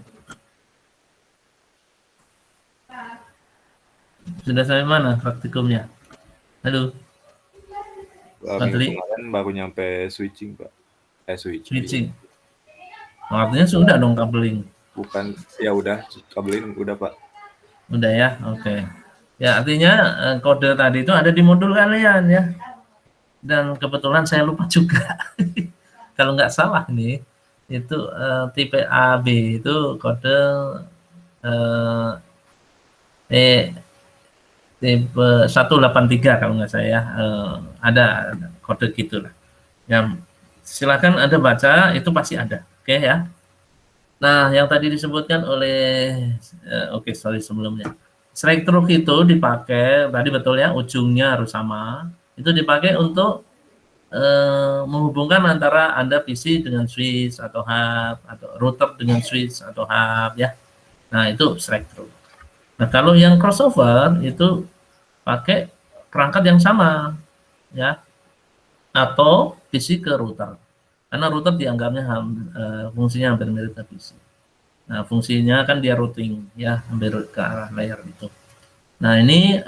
Sudah sampai mana praktikumnya? Halo? Kemarin baru nyampe switching Pak. Switching. Artinya sudah dong kabling. Bukan, ya udah kabelin udah Pak. Udah ya, oke. Ya artinya kode tadi itu ada di modul kalian ya. Dan kebetulan saya lupa juga. Kalau nggak salah nih, itu tipe AB itu kode tipe 183 kalau nggak saya ada kode gitulah. Yang silakan Anda baca, itu pasti ada. Oke ya. Nah, yang tadi disebutkan oleh sorry sebelumnya. Strike through itu dipakai tadi betul ya, ujungnya harus sama. Itu dipakai untuk menghubungkan antara Anda PC dengan switch atau hub, atau router dengan switch atau hub ya. Nah, itu strike through. Nah, kalau yang crossover itu pakai perangkat yang sama ya, atau PC ke router. Karena router dianggapnya fungsinya hampir mirip ke PC. Nah, fungsinya kan dia routing ya, hampir ke arah layar itu. Nah, ini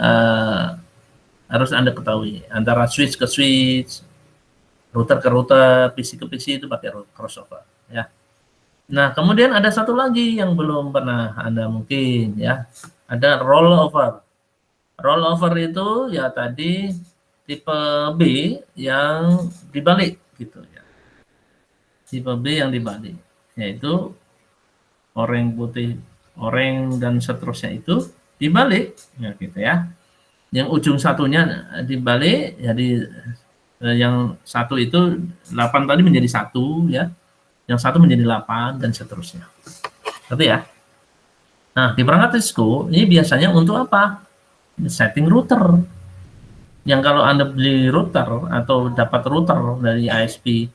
harus Anda ketahui antara switch ke switch, router ke router, PC ke PC itu pakai crossover ya. Nah, kemudian ada satu lagi yang belum pernah Anda mungkin ya, ada rollover. Rollover itu ya tadi tipe B yang dibalik gitu ya. Tipe B yang dibalik, yaitu oranye putih, oranye dan seterusnya itu dibalik ya gitu ya. Yang ujung satunya dibalik, jadi yang satu itu 8 tadi menjadi 1 ya. Yang satu menjadi 8 dan seterusnya. Ngerti ya? Nah, di perangkat Cisco ini biasanya untuk apa? Setting router. Yang kalau Anda beli router atau dapat router dari ISP,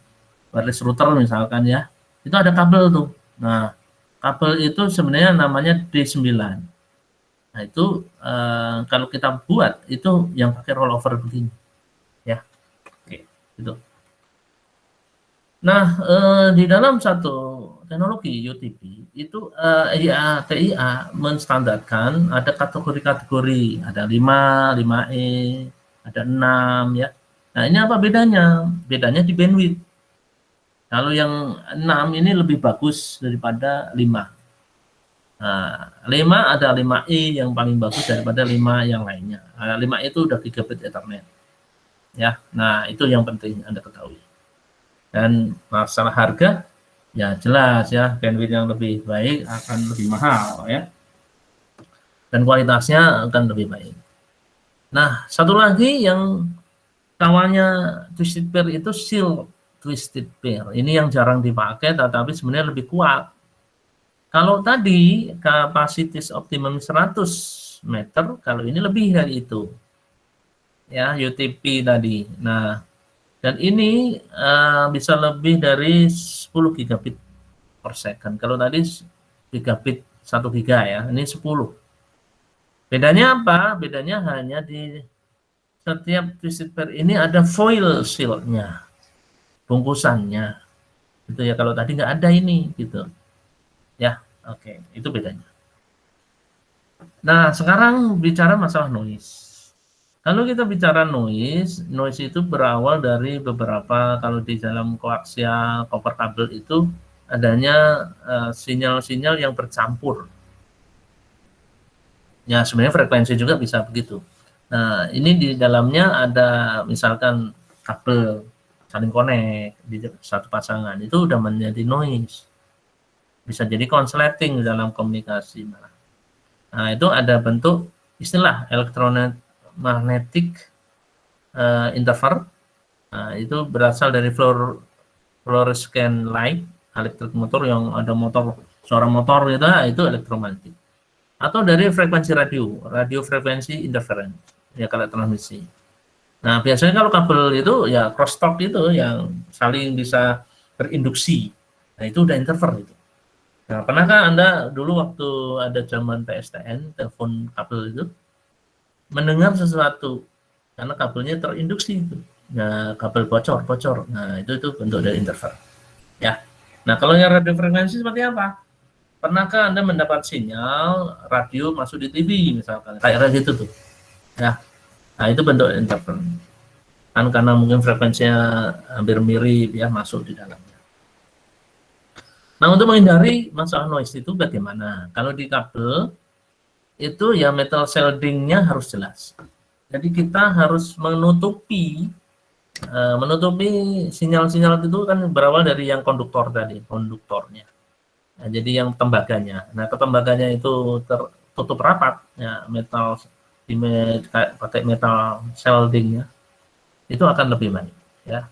wireless router misalkan ya, itu ada kabel tuh. Nah, kabel itu sebenarnya namanya D9. Nah, itu kalau kita buat itu yang pakai rollover begini. Ya. Oke, itu. Nah, di dalam satu teknologi UTP itu TIA menstandarkan ada kategori-kategori, ada 5, 5E, ada 6 ya. Nah, ini apa bedanya? Bedanya di bandwidth. Kalau yang 6 ini lebih bagus daripada 5. Nah, 5 ada 5E yang paling bagus daripada 5 yang lainnya. Nah, 5E itu udah gigabit Ethernet. Ya. Nah, itu yang penting Anda ketahui. Dan masalah harga ya jelas ya, bandwidth yang lebih baik akan lebih mahal ya. Dan kualitasnya akan lebih baik. Nah, satu lagi yang kawannya twisted pair itu shield twisted pair. Ini yang jarang dipakai tetapi sebenarnya lebih kuat. Kalau tadi kapasitas optimum 100 meter, kalau ini lebih dari itu. Ya, UTP tadi. Nah, dan ini bisa lebih dari 10 gigabit per second. Kalau tadi gigabit 1 giga ya, ini 10. Bedanya apa? Bedanya hanya di setiap twisted pair ini ada foil shield-nya, bungkusannya. Gitu ya, kalau tadi nggak ada ini gitu. Ya, oke, itu bedanya. Nah, sekarang bicara masalah noise. Kalau kita bicara noise itu berawal dari beberapa, kalau di dalam koaksial, copper kabel itu adanya sinyal-sinyal yang bercampur. Ya, sebenarnya frekuensi juga bisa begitu. Nah, ini di dalamnya ada misalkan kabel saling connect di satu pasangan, itu udah menjadi noise. Bisa jadi konsleting dalam komunikasi. Nah, itu ada bentuk istilah elektromagnetic interfer. Nah, itu berasal dari fluorescent light, elektrik motor yang ada motor, suara motor gitu, itu elektromagnetik. Atau dari frekuensi radio frekuensi interference, ya kalau transmisi. Nah, biasanya kalau kabel itu ya crosstalk itu yang saling bisa berinduksi. Nah, itu udah interfer itu. Nah, pernahkah Anda dulu waktu ada zaman PSTN, telepon kabel itu, mendengar sesuatu karena kabelnya terinduksi itu? Nah, kabel bocor. Nah, itu bentuk dari interfer. Ya. Nah, kalau yang radio frekuensi seperti apa? Pernahkah Anda mendapat sinyal radio masuk di TV misalkan? Kayak gitu tuh. Ya. Nah, itu bentuk interfer. Kan karena mungkin frekuensinya hampir mirip ya, masuk di dalamnya. Nah, untuk menghindari masalah noise itu bagaimana? Kalau di kabel itu ya metal shielding-nya harus jelas. Jadi kita harus menutupi menutupi sinyal-sinyal itu kan berawal dari yang konduktor tadi, konduktornya. Nah, jadi yang tembaganya. Nah, ketembaganya itu tertutup rapat, ya, metal pakai metal shielding, ya, itu akan lebih baik, ya.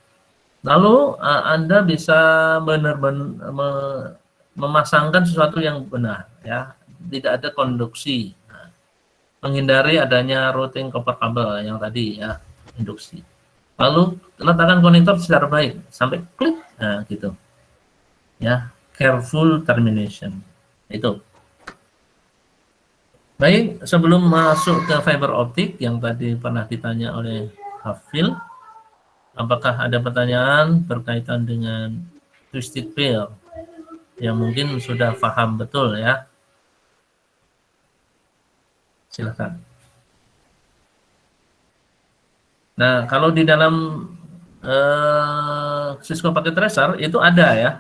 Lalu Anda bisa benar-benar memasangkan sesuatu yang benar, ya, tidak ada konduksi. Nah, menghindari adanya routing copper kabel yang tadi, ya, induksi. Lalu letakkan konektor secara baik sampai klik, nah gitu, ya, careful termination itu. Baik, sebelum masuk ke fiber optik yang tadi pernah ditanya oleh Hafil, apakah ada pertanyaan berkaitan dengan twisted pair yang mungkin sudah paham betul, ya? Silakan. Nah, kalau di dalam Cisco Packet Tracer itu ada, ya,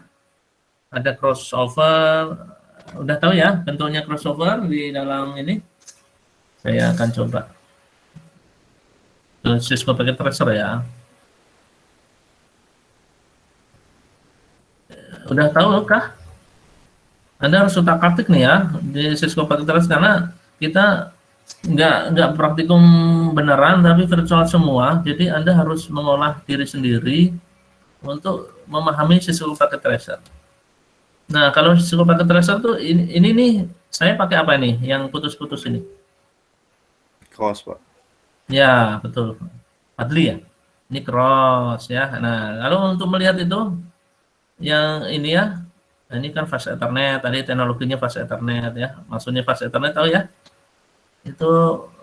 ada crossover. Udah tahu ya bentuknya crossover di dalam ini? Saya akan coba Cisco Packet Tracer, ya. Udah tahu kah? Anda harus utak-atik nih, ya, di Cisco Packet Tracer, karena kita nggak praktikum beneran tapi virtual semua, jadi Anda harus mengolah diri sendiri untuk memahami Cisco Packet Tracer. Nah, kalau Cisco Packet Tracer tuh ini nih, saya pakai apa nih yang putus-putus ini? Cross, Pak. Ya, betul. Adli, ya? Ini cross, ya. Nah, kalau untuk melihat itu yang ini, ya, nah, ini kan fast ethernet, tadi teknologinya fast ethernet, ya. Maksudnya fast ethernet tahu, ya? Itu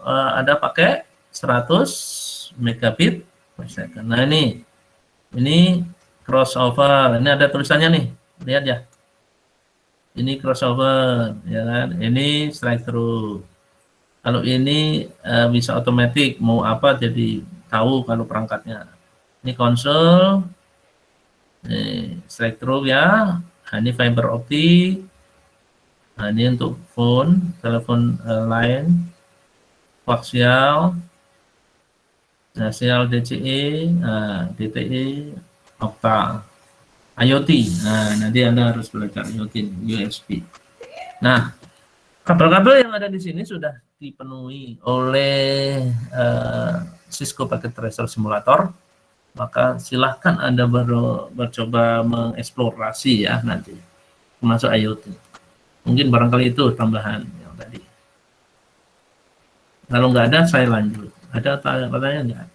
ada pakai 100 megabit per second. Nah, ini crossover. Ini ada tulisannya nih, lihat, ya. Ini crossover, ya kan? Ini straight through. Kalau ini bisa otomatis mau apa, jadi tahu kalau perangkatnya. Ini konsol, straight through, ya. Nah, ini fiber optik. Nah, ini untuk phone, telepon line, koaksial, sinyal DCE, DTE, okta, IoT. Nah, nanti Anda harus belajar IoT, USB. Nah, kabel-kabel yang ada di sini sudah dipenuhi oleh Cisco Packet Tracer Simulator, maka silahkan Anda bercoba mengeksplorasi, ya, nanti termasuk IoT. Mungkin barangkali itu tambahan yang tadi. Kalau nggak ada, saya lanjut. Ada pertanyaan nggak?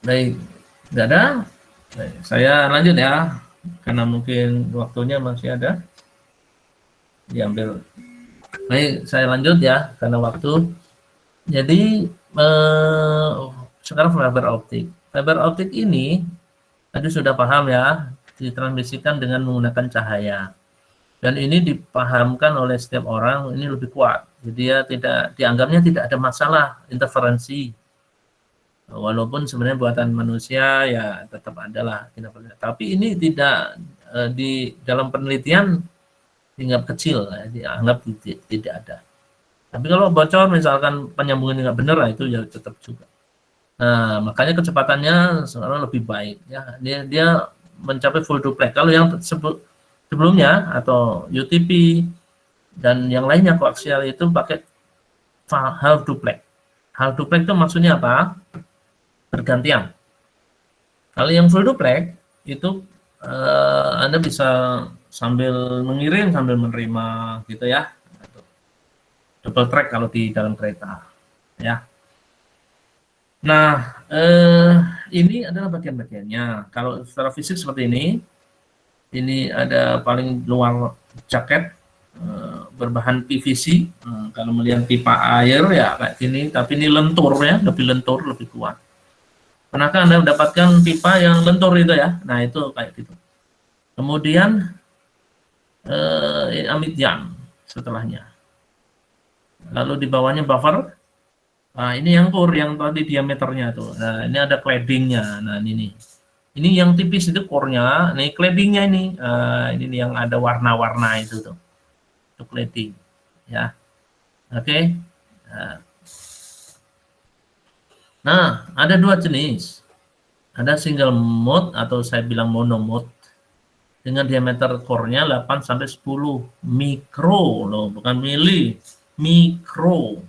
Baik, nggak ada. Baik, saya lanjut, ya, karena mungkin waktunya masih ada. Diambil. Baik, saya lanjut, ya, karena waktu. Jadi sekarang fiber optik. Fiber optik ini tadi sudah paham, ya, ditransmisikan dengan menggunakan cahaya. Dan ini dipahamkan oleh setiap orang, ini lebih kuat. Jadi ya dianggapnya tidak ada masalah interferensi. Walaupun sebenarnya buatan manusia, ya, tetap adalah. Tapi ini tidak di dalam penelitian dianggap kecil, ya, dianggap tidak ada. Tapi kalau bocor misalkan penyambungan nggak benar, itu ya tetap juga. Nah, makanya kecepatannya sekarang lebih baik, ya. Dia mencapai full duplex. Kalau yang sebelumnya atau UTP dan yang lainnya koaksial itu pakai half duplex. Half duplex itu maksudnya apa? Bergantian. Kalau yang full duplex itu Anda bisa sambil mengirim sambil menerima, gitu, ya. Double track kalau di dalam kereta, ya. Nah, ini adalah bagian-bagiannya. Kalau secara fisik seperti ini ada paling luar jaket berbahan PVC. Kalau melihat pipa air, ya, kayak gini, tapi ini lentur, ya, lebih lentur, lebih kuat. Pernahkah Anda mendapatkan pipa yang lentur itu, ya? Nah, itu kayak gitu. Kemudian amit jam setelahnya. Lalu di bawahnya buffer. Nah, ini yang core yang tadi diameternya tuh. Nah, ini ada claddingnya. Nah, ini yang tipis itu core-nya. Nih claddingnya ini. Ini yang ada warna-warna itu tuh. Itu cladding, ya. Oke. Nah, ada dua jenis. Ada single mode atau saya bilang mono mode dengan diameter core-nya 8 sampai 10 mikro loh, bukan mili, mikro.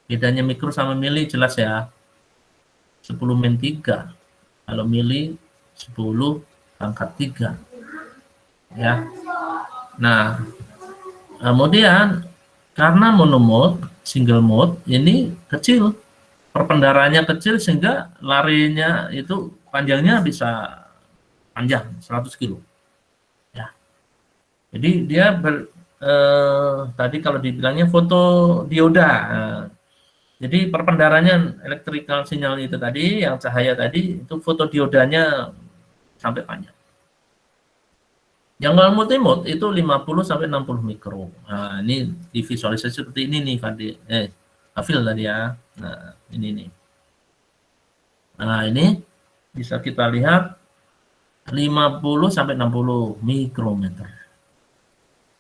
Bedanya mikro sama mili jelas ya. 10 min 3. Kalau mili 10 pangkat 3. Ya. Nah, kemudian karena mono mode, single mode ini kecil. Perpendaraannya kecil sehingga larinya itu panjangnya bisa panjang 100 kilo. Ya. Jadi dia tadi kalau dibilangnya fotodioda. Jadi perpendaraannya electrical sinyal itu tadi, yang cahaya tadi itu fotodiodanya sampai panjang. Yang kalau multimode itu 50 sampai 60 mikro. Nah, ini divisualisasi seperti ini nih Hafil tadi ya. Nah, ini nih. Nah, ini bisa kita lihat 50 sampai 60 mikrometer.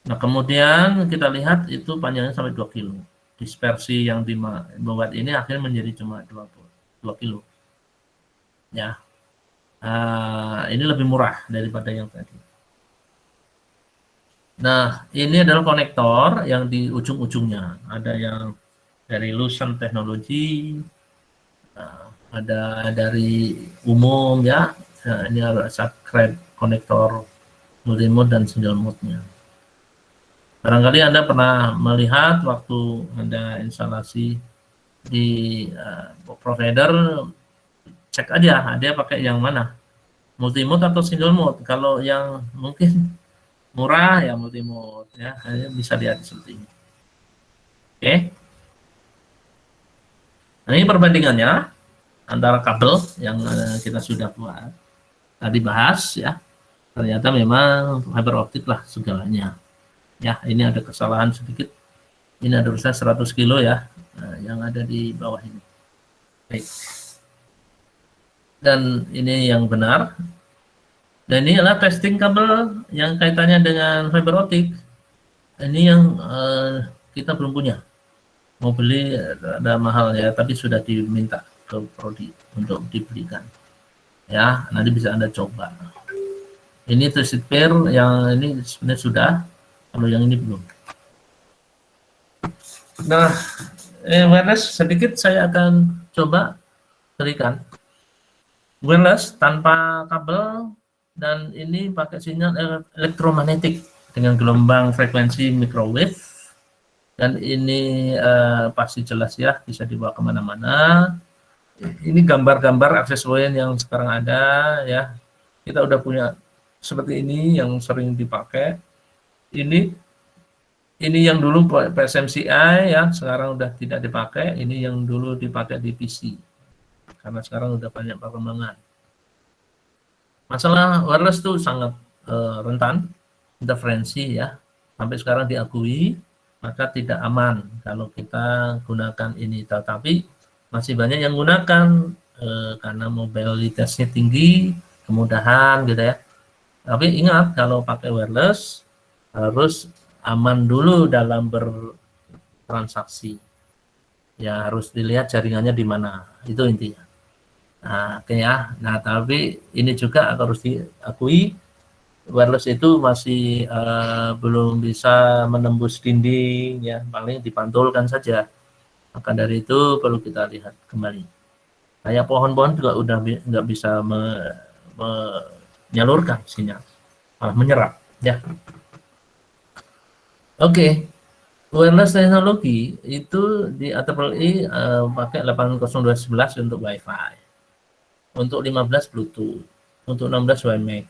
Nah, kemudian kita lihat itu panjangnya sampai 2 kilo. Dispersi yang dibuat ini akhirnya menjadi cuma 2 kilo. Ya. Ini lebih murah daripada yang tadi. Nah, ini adalah konektor yang di ujung-ujungnya. Ada yang dari Lucent Technology, ada dari umum ya. Nah, ini ada subscribe konektor multimode dan single mode-nya. Barangkali Anda pernah melihat waktu Anda instalasi di provider, cek aja dia pakai yang mana, multimode atau single mode. Kalau yang mungkin murah ya multimode ya, bisa lihat seperti ini. Oke. Nah, ini perbandingannya antara kabel yang kita sudah buat tadi bahas ya. Ternyata memang fiber optik lah segalanya. Ya, ini ada kesalahan sedikit. Ini ada urusan 100 kilo ya, yang ada di bawah ini. Baik. Dan ini yang benar. Dan ini adalah testing kabel yang kaitannya dengan fiber optik. Ini yang kita belum punya. Mau beli ada mahal ya, tapi sudah diminta ke prodi untuk dibelikan. Ya, nanti bisa Anda coba. Ini twisted pair yang ini sebenarnya sudah, kalau yang ini belum. Nah, wireless sedikit saya akan coba berikan. Wireless tanpa kabel dan ini pakai sinyal elektromagnetik dengan gelombang frekuensi microwave. Dan ini pasti jelas ya, bisa dibawa kemana-mana. Ini gambar-gambar aksesoris yang sekarang ada ya. Kita udah punya seperti ini yang sering dipakai. Ini yang dulu PSMCI ya, sekarang udah tidak dipakai. Ini yang dulu dipakai di PC. Karena sekarang udah banyak perkembangan. Masalah wireless itu sangat rentan interferensi ya. Sampai sekarang diakui, maka tidak aman kalau kita gunakan ini. Tetapi masih banyak yang gunakan karena mobilitasnya tinggi, kemudahan gitu ya. Tapi ingat, kalau pakai wireless harus aman dulu dalam bertransaksi. Ya harus dilihat jaringannya di mana, itu intinya. Nah, oke ya. Nah, tapi ini juga harus diakui, wireless itu masih belum bisa menembus dinding ya, paling dipantulkan saja. Maka dari itu perlu kita lihat kembali. Kayak pohon-pohon juga udah nggak bisa menyalurkan sinyal, malah menyerap ya. Oke. Wireless teknologi itu di IEEE pakai 802.11 untuk Wi-Fi, untuk 15 Bluetooth, untuk 16 WiMAX,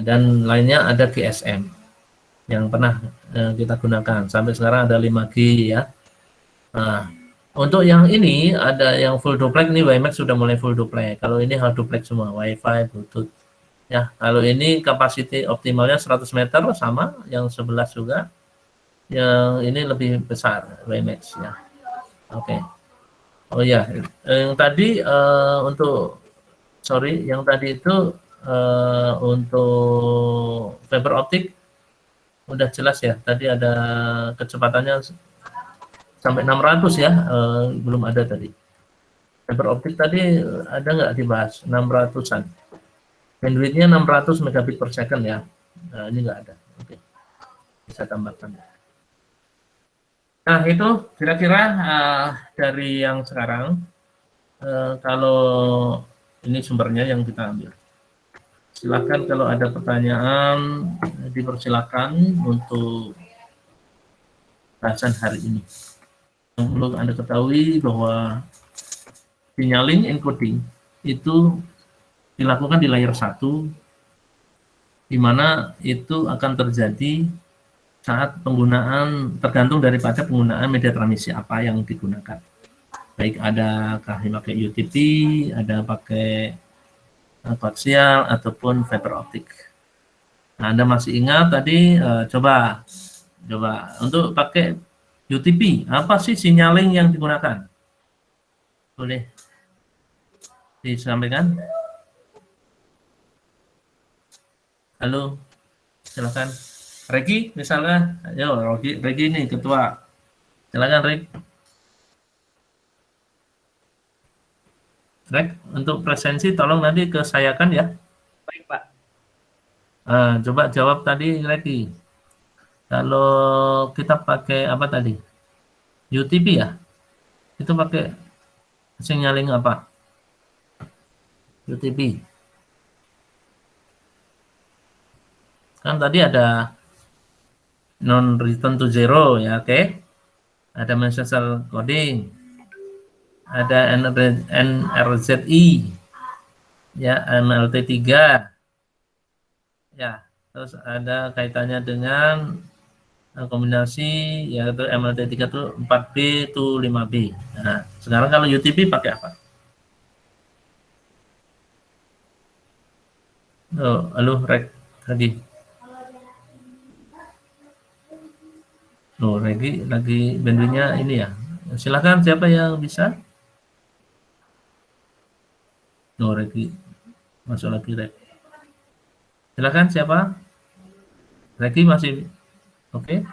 dan lainnya ada GSM yang pernah kita gunakan. Sampai sekarang ada 5G ya. Nah, untuk yang ini ada yang full duplex, nih WiMAX sudah mulai full duplex. Kalau ini hard duplex semua, Wi-Fi, Bluetooth. Ya, kalau ini kapasiti optimalnya 100 meter sama, yang 11 juga. Yang ini lebih besar WiMAX ya. Oke. Oh ya, yang tadi yang tadi itu untuk fiber optik udah jelas ya. Tadi ada kecepatannya sampai 600 ya, belum ada tadi. Fiber optik tadi ada nggak dibahas? 600-an. Bandwidth-nya 600 megabit per second ya. Nah, ini nggak ada. Oke. Bisa tambahkan. Nah, itu kira-kira dari yang sekarang, kalau ini sumbernya yang kita ambil. Silakan kalau ada pertanyaan, dipersilakan untuk bahasan hari ini. Yang perlu Anda ketahui bahwa signaling encoding itu dilakukan di layer 1, di mana itu akan terjadi saat penggunaan, tergantung daripada penggunaan media transmisi apa yang digunakan. Baik ada pakai UTP, ada pakai koaksial ataupun fiber optik. Nah, Anda masih ingat tadi, coba untuk pakai UTP, apa sih signaling yang digunakan? Boleh disampaikan? Halo, silakan. Regi, misalnya, ayo Regi ini ketua. Silakan Reg. Reg, untuk presensi tolong nanti ke saya kan ya. Baik, Pak. Coba jawab tadi Regi. Kalau kita pakai apa tadi? UTP ya? Itu pakai signaling apa? UTP. Kan tadi ada non return to zero ya, oke. Ada message coding. Ada NRZI. Ya, MLT3. Ya, terus ada kaitannya dengan kombinasi yaitu MLT3 itu 4B itu 5B. Nah, sekarang kalau UTP pakai apa? Oh, halo Reg tadi. Oh, lagi bandwidthnya ini ya. Silakan siapa yang bisa? Oh, Regi masuk lagi Reg. Silakan siapa? Regi masih oke?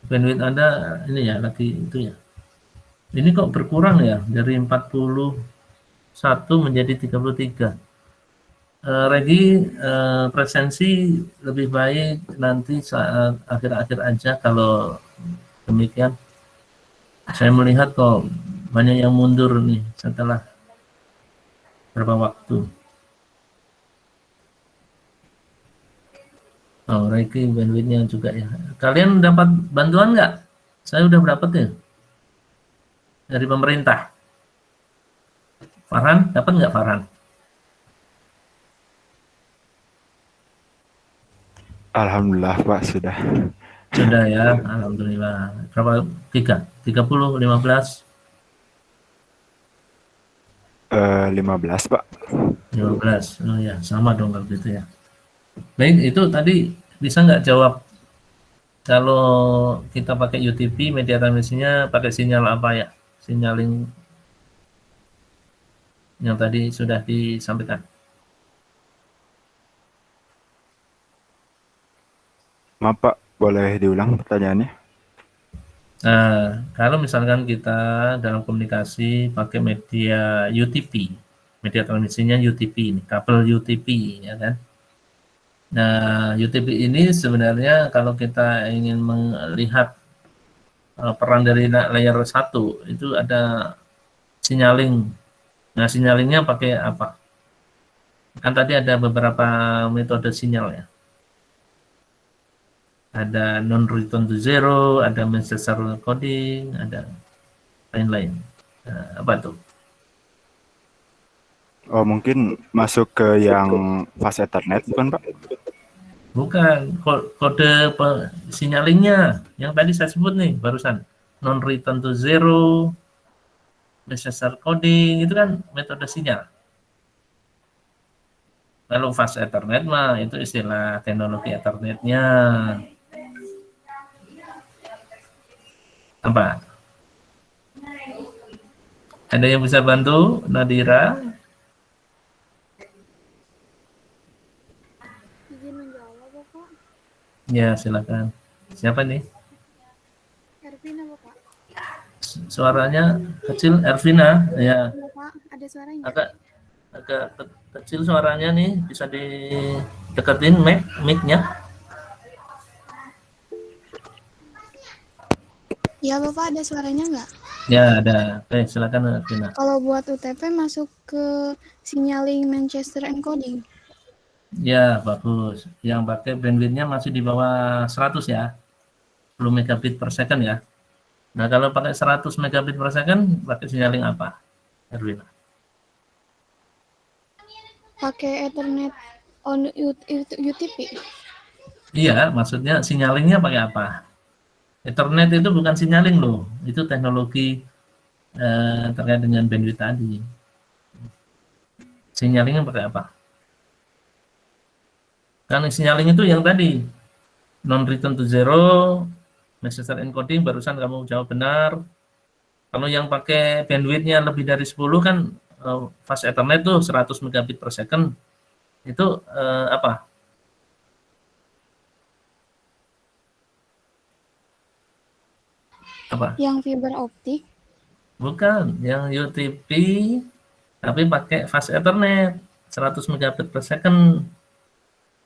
Bandwidth Anda ini ya lagi itu ya. Ini kok berkurang ya dari 41 menjadi 33. Regi, presensi lebih baik nanti saat akhir-akhir aja kalau demikian. Saya melihat kok banyak yang mundur nih setelah berapa waktu. Oh, Regi bandwidthnya juga ya. Kalian dapat bantuan nggak? Saya udah dapat ya dari pemerintah. Farhan, dapat nggak Farhan? Alhamdulillah Pak, sudah. Sudah ya, alhamdulillah. Berapa? 30, 15? 15 Pak. 15. Oh ya, sama dong kalau gitu ya. Baik, itu tadi bisa nggak jawab kalau kita pakai UTP media transmisinya pakai sinyal apa ya? Signaling yang tadi sudah disampaikan. Maaf Pak, boleh diulang pertanyaannya? Nah, kalau misalkan kita dalam komunikasi pakai media UTP, media transmisinya UTP ini, kabel UTP ya kan. Nah, UTP ini sebenarnya kalau kita ingin melihat peran dari layer 1 itu ada signaling. Nah, sinyalingnya pakai apa? Kan tadi ada beberapa metode sinyal ya. Ada non return to zero, ada message coding, ada lain-lain. Nah, apa tuh? Oh, mungkin masuk ke yang fast Ethernet bukan Pak? Bukan, kode sinyalingnya yang tadi saya sebut nih barusan. Non return to zero, message coding, itu kan metode sinyal. Kalau fast Ethernet mah itu istilah teknologi Ethernet-nya. Apa? Ada yang bisa bantu, Nadira? Izin menjawab, Bapak. Ya, silakan. Siapa nih? Ervin apa suaranya kecil, Ervina, ya. Iya, Pak, ada suaranya. Agak kecil suaranya nih, bisa dideketin mic-nya. Iya, Bapak, ada suaranya nggak? Ya, ada. Oke, silakan Ervina. Kalau buat UTP masuk ke signaling Manchester encoding. Ya, bagus. Yang pakai bandwidth-nya masih di bawah 100 ya. 10 megabit per second ya. Nah, kalau pakai 100 megabit per second, pakai signaling apa, Erwin? Pakai Ethernet on UTP. Iya, maksudnya signalingnya pakai apa? Ethernet itu bukan signaling loh, itu teknologi terkait dengan bandwidth tadi. Signalingnya pakai apa? Kan signaling itu yang tadi, non-return to zero, Manchester encoding, barusan kamu jawab benar. Kalau yang pakai bandwidth-nya lebih dari 10 kan fast Ethernet tuh 100 megabit per second. Itu apa? Apa? Yang fiber optik. Bukan, yang UTP tapi pakai fast Ethernet 100 megabit per second.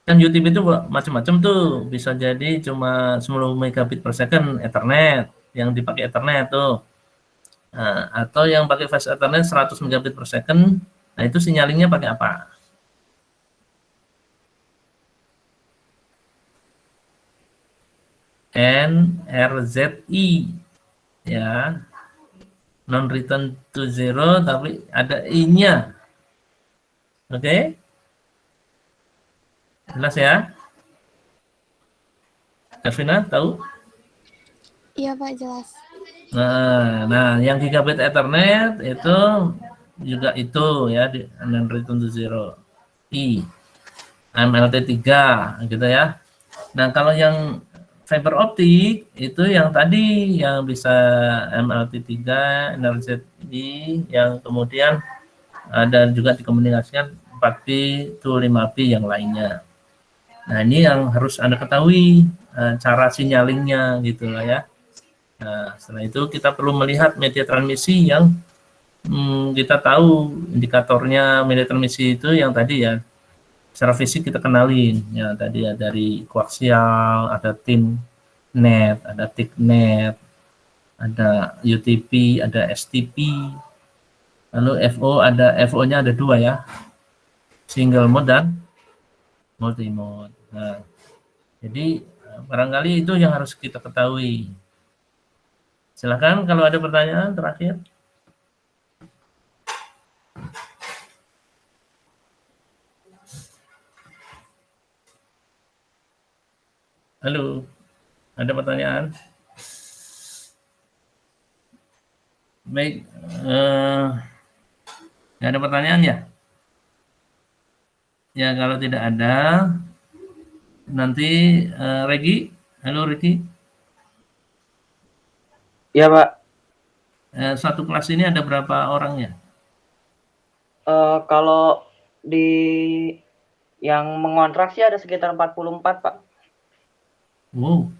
Kan UTP itu macam-macam tuh, bisa jadi cuma 10 megabit per second Ethernet yang dipakai Ethernet tuh. Nah, atau yang pakai fast Ethernet 100 megabit per second. Nah, itu sinyalingnya pakai apa? NRZI ya, non return to zero tapi ada I-nya. Oke? Jelas ya? Kevina tahu? Iya, Pak, jelas. Nah, yang gigabit Ethernet itu juga itu ya, di non return to zero. I MLT3 gitu ya. Nah, kalau yang fiber optik itu yang tadi yang bisa MLT3, NRZI, yang kemudian ada juga dikomunikasikan 4P to 5P yang lainnya. Nah, ini yang harus Anda ketahui cara sinyalingnya gitu lah ya. Nah, setelah itu kita perlu melihat media transmisi yang kita tahu indikatornya media transmisi itu yang tadi ya. Secara fisik kita kenalin ya, tadi ya dari koaksial, ada thin net, ada thick net, ada UTP, ada STP. Lalu FO-nya ada dua ya. Single mode dan multi mode. Nah, jadi barangkali itu yang harus kita ketahui. Silakan kalau ada pertanyaan terakhir. Halo, ada pertanyaan? Baik, ada pertanyaan ya? Ya, kalau tidak ada, nanti Regi. Halo Regi. Ya, Pak. Satu kelas ini ada berapa orangnya? Kalau di yang mengontrak sih ada sekitar 44, Pak. Wow,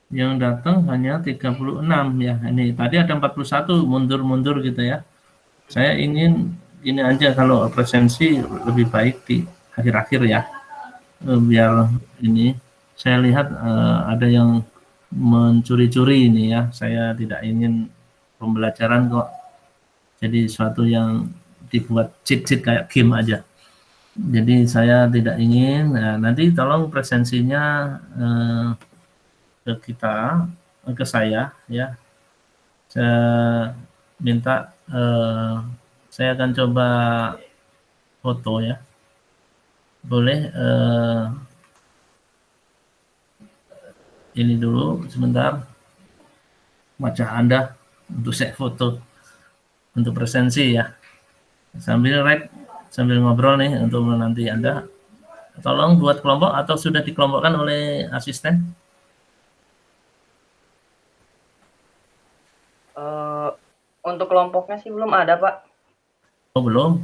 yang datang hanya 36 ya. Ini tadi ada 41, mundur-mundur gitu ya. Saya ingin ini aja, kalau presensi lebih baik di akhir-akhir ya. Biar ini saya lihat ada yang mencuri-curi ini ya. Saya tidak ingin pembelajaran kok jadi suatu yang dibuat cheat-cheat kayak game aja. Jadi saya tidak ingin. Nah, nanti tolong presensinya ke saya ya. Saya minta saya akan coba foto ya. Boleh ini dulu sebentar, wajah Anda untuk saya foto untuk presensi ya. Sambil ngobrol nih untuk nanti Anda. Tolong buat kelompok atau sudah dikelompokkan oleh asisten? Untuk kelompoknya sih belum ada, Pak. Oh, belum?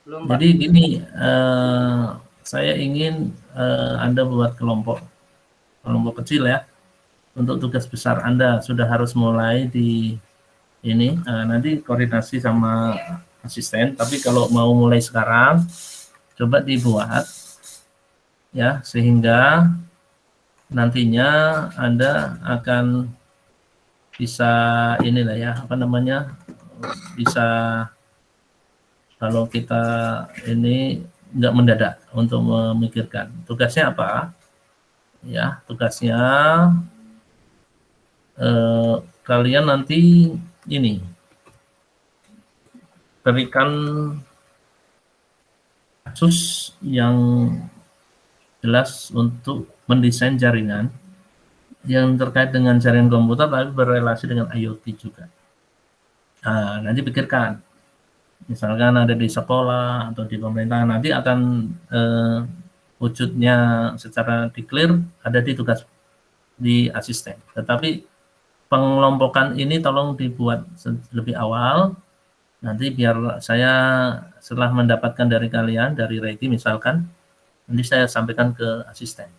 Belum, Pak. Jadi gini, saya ingin Anda buat kelompok kecil ya. Untuk tugas besar Anda sudah harus mulai di ini nanti koordinasi sama asisten, tapi kalau mau mulai sekarang coba dibuat ya, sehingga nantinya Anda akan bisa inilah ya, apa namanya, bisa kalau kita ini nggak mendadak untuk memikirkan tugasnya apa ya, tugasnya kalian nanti ini berikan kasus yang jelas untuk mendesain jaringan yang terkait dengan jaringan komputer tapi berrelasi dengan IoT juga. Nah, nanti pikirkan, misalkan ada di sekolah atau di pemerintahan, nanti akan wujudnya secara declare ada di tugas di asisten. Tetapi pengelompokan ini tolong dibuat lebih awal, nanti biar saya setelah mendapatkan dari kalian, dari Reti misalkan, nanti saya sampaikan ke asisten.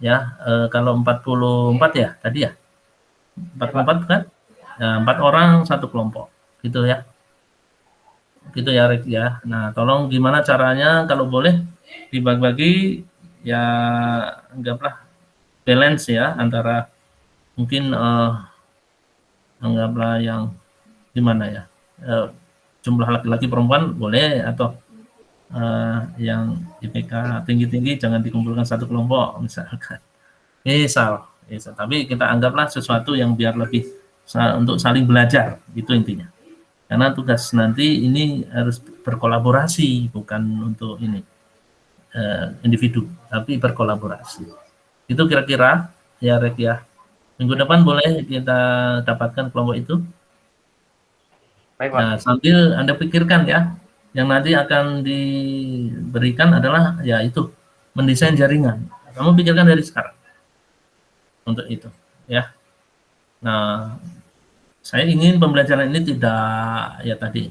Ya, kalau 44 ya tadi ya, 44 kan? Nah, 4 orang satu kelompok, gitu ya. Gitu ya, Rek ya. Nah, tolong gimana caranya kalau boleh dibagi-bagi ya, anggaplah balance ya antara mungkin anggaplah yang gimana ya, jumlah laki-laki perempuan boleh, atau yang IPK tinggi-tinggi jangan dikumpulkan satu kelompok misalkan. Misal, tapi kita anggaplah sesuatu yang biar lebih untuk saling belajar, itu intinya. Karena tugas nanti ini harus berkolaborasi, bukan untuk ini individu, tapi berkolaborasi. Itu kira-kira ya, Rek ya. Minggu depan boleh kita dapatkan kelompok itu. Baik, Pak. Nah, sambil Anda pikirkan ya, yang nanti akan diberikan adalah ya itu, mendesain jaringan. Kamu pikirkan dari sekarang untuk itu ya. Nah, saya ingin pembelajaran ini tidak ya tadi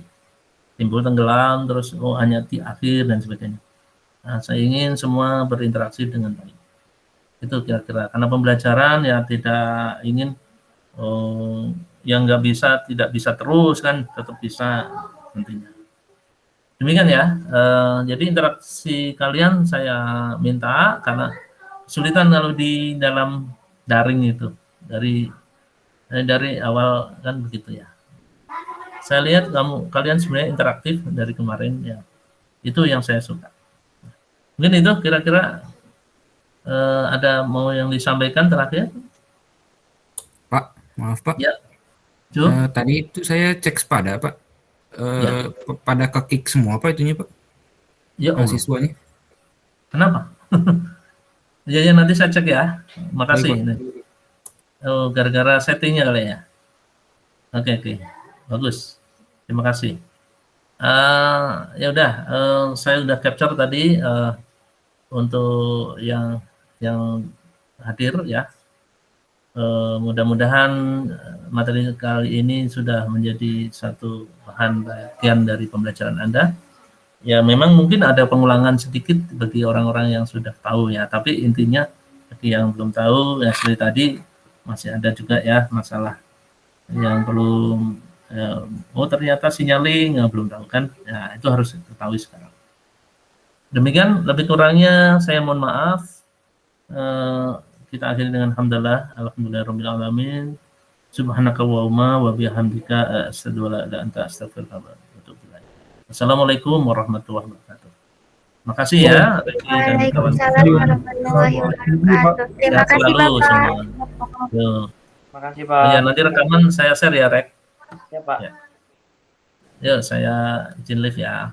timbul tenggelam terus hanya di akhir dan sebagainya. Nah, saya ingin semua berinteraksi dengan baik. Itu kira-kira, karena pembelajaran ya tidak ingin yang tidak bisa terus kan, tetap bisa nantinya. Demikian ya. Jadi interaksi kalian saya minta, karena kesulitan kalau di dalam daring itu dari awal kan begitu ya. Saya lihat kalian sebenarnya interaktif dari kemarin ya. Itu yang saya suka. Mungkin itu kira-kira ada mau yang disampaikan terakhir? Pak, maaf Pak. Ya. Tadi itu saya cek sepada Pak. Ya. Pada kekik semua Pak itunya Pak? Ya, mahasiswanya. Kenapa? Ya nanti saya cek ya. Makasih. Oh, gara-gara settingnya kali ya. Oke. Bagus. Terima kasih. Ya udah, saya udah capture tadi untuk yang hadir ya. Mudah-mudahan materi kali ini sudah menjadi satu bahan bagian dari pembelajaran Anda. Ya memang mungkin ada pengulangan sedikit bagi orang-orang yang sudah tahu ya, tapi intinya bagi yang belum tahu ya, seperti tadi masih ada juga ya masalah yang belum ternyata signaling belum tahu kan ya, itu harus diketahui sekarang. Demikian lebih kurangnya saya mohon maaf. Kita akhiri dengan alhamdulillahirabbil alamin. Subhanakallahumma wa bihamdika asyhadu an la ilaha illa anta astaghfiruka wa atubu ilaik. Assalamualaikum warahmatullahi wabarakatuh. Makasih ya. Waalaikumsalam warahmatullahi wabarakatuh. Terima kasih Bapak. Terima kasih Pak. Ya, nanti rekaman saya share ya, Rek. Ya Pak. Ya. Yuk, saya izin live ya.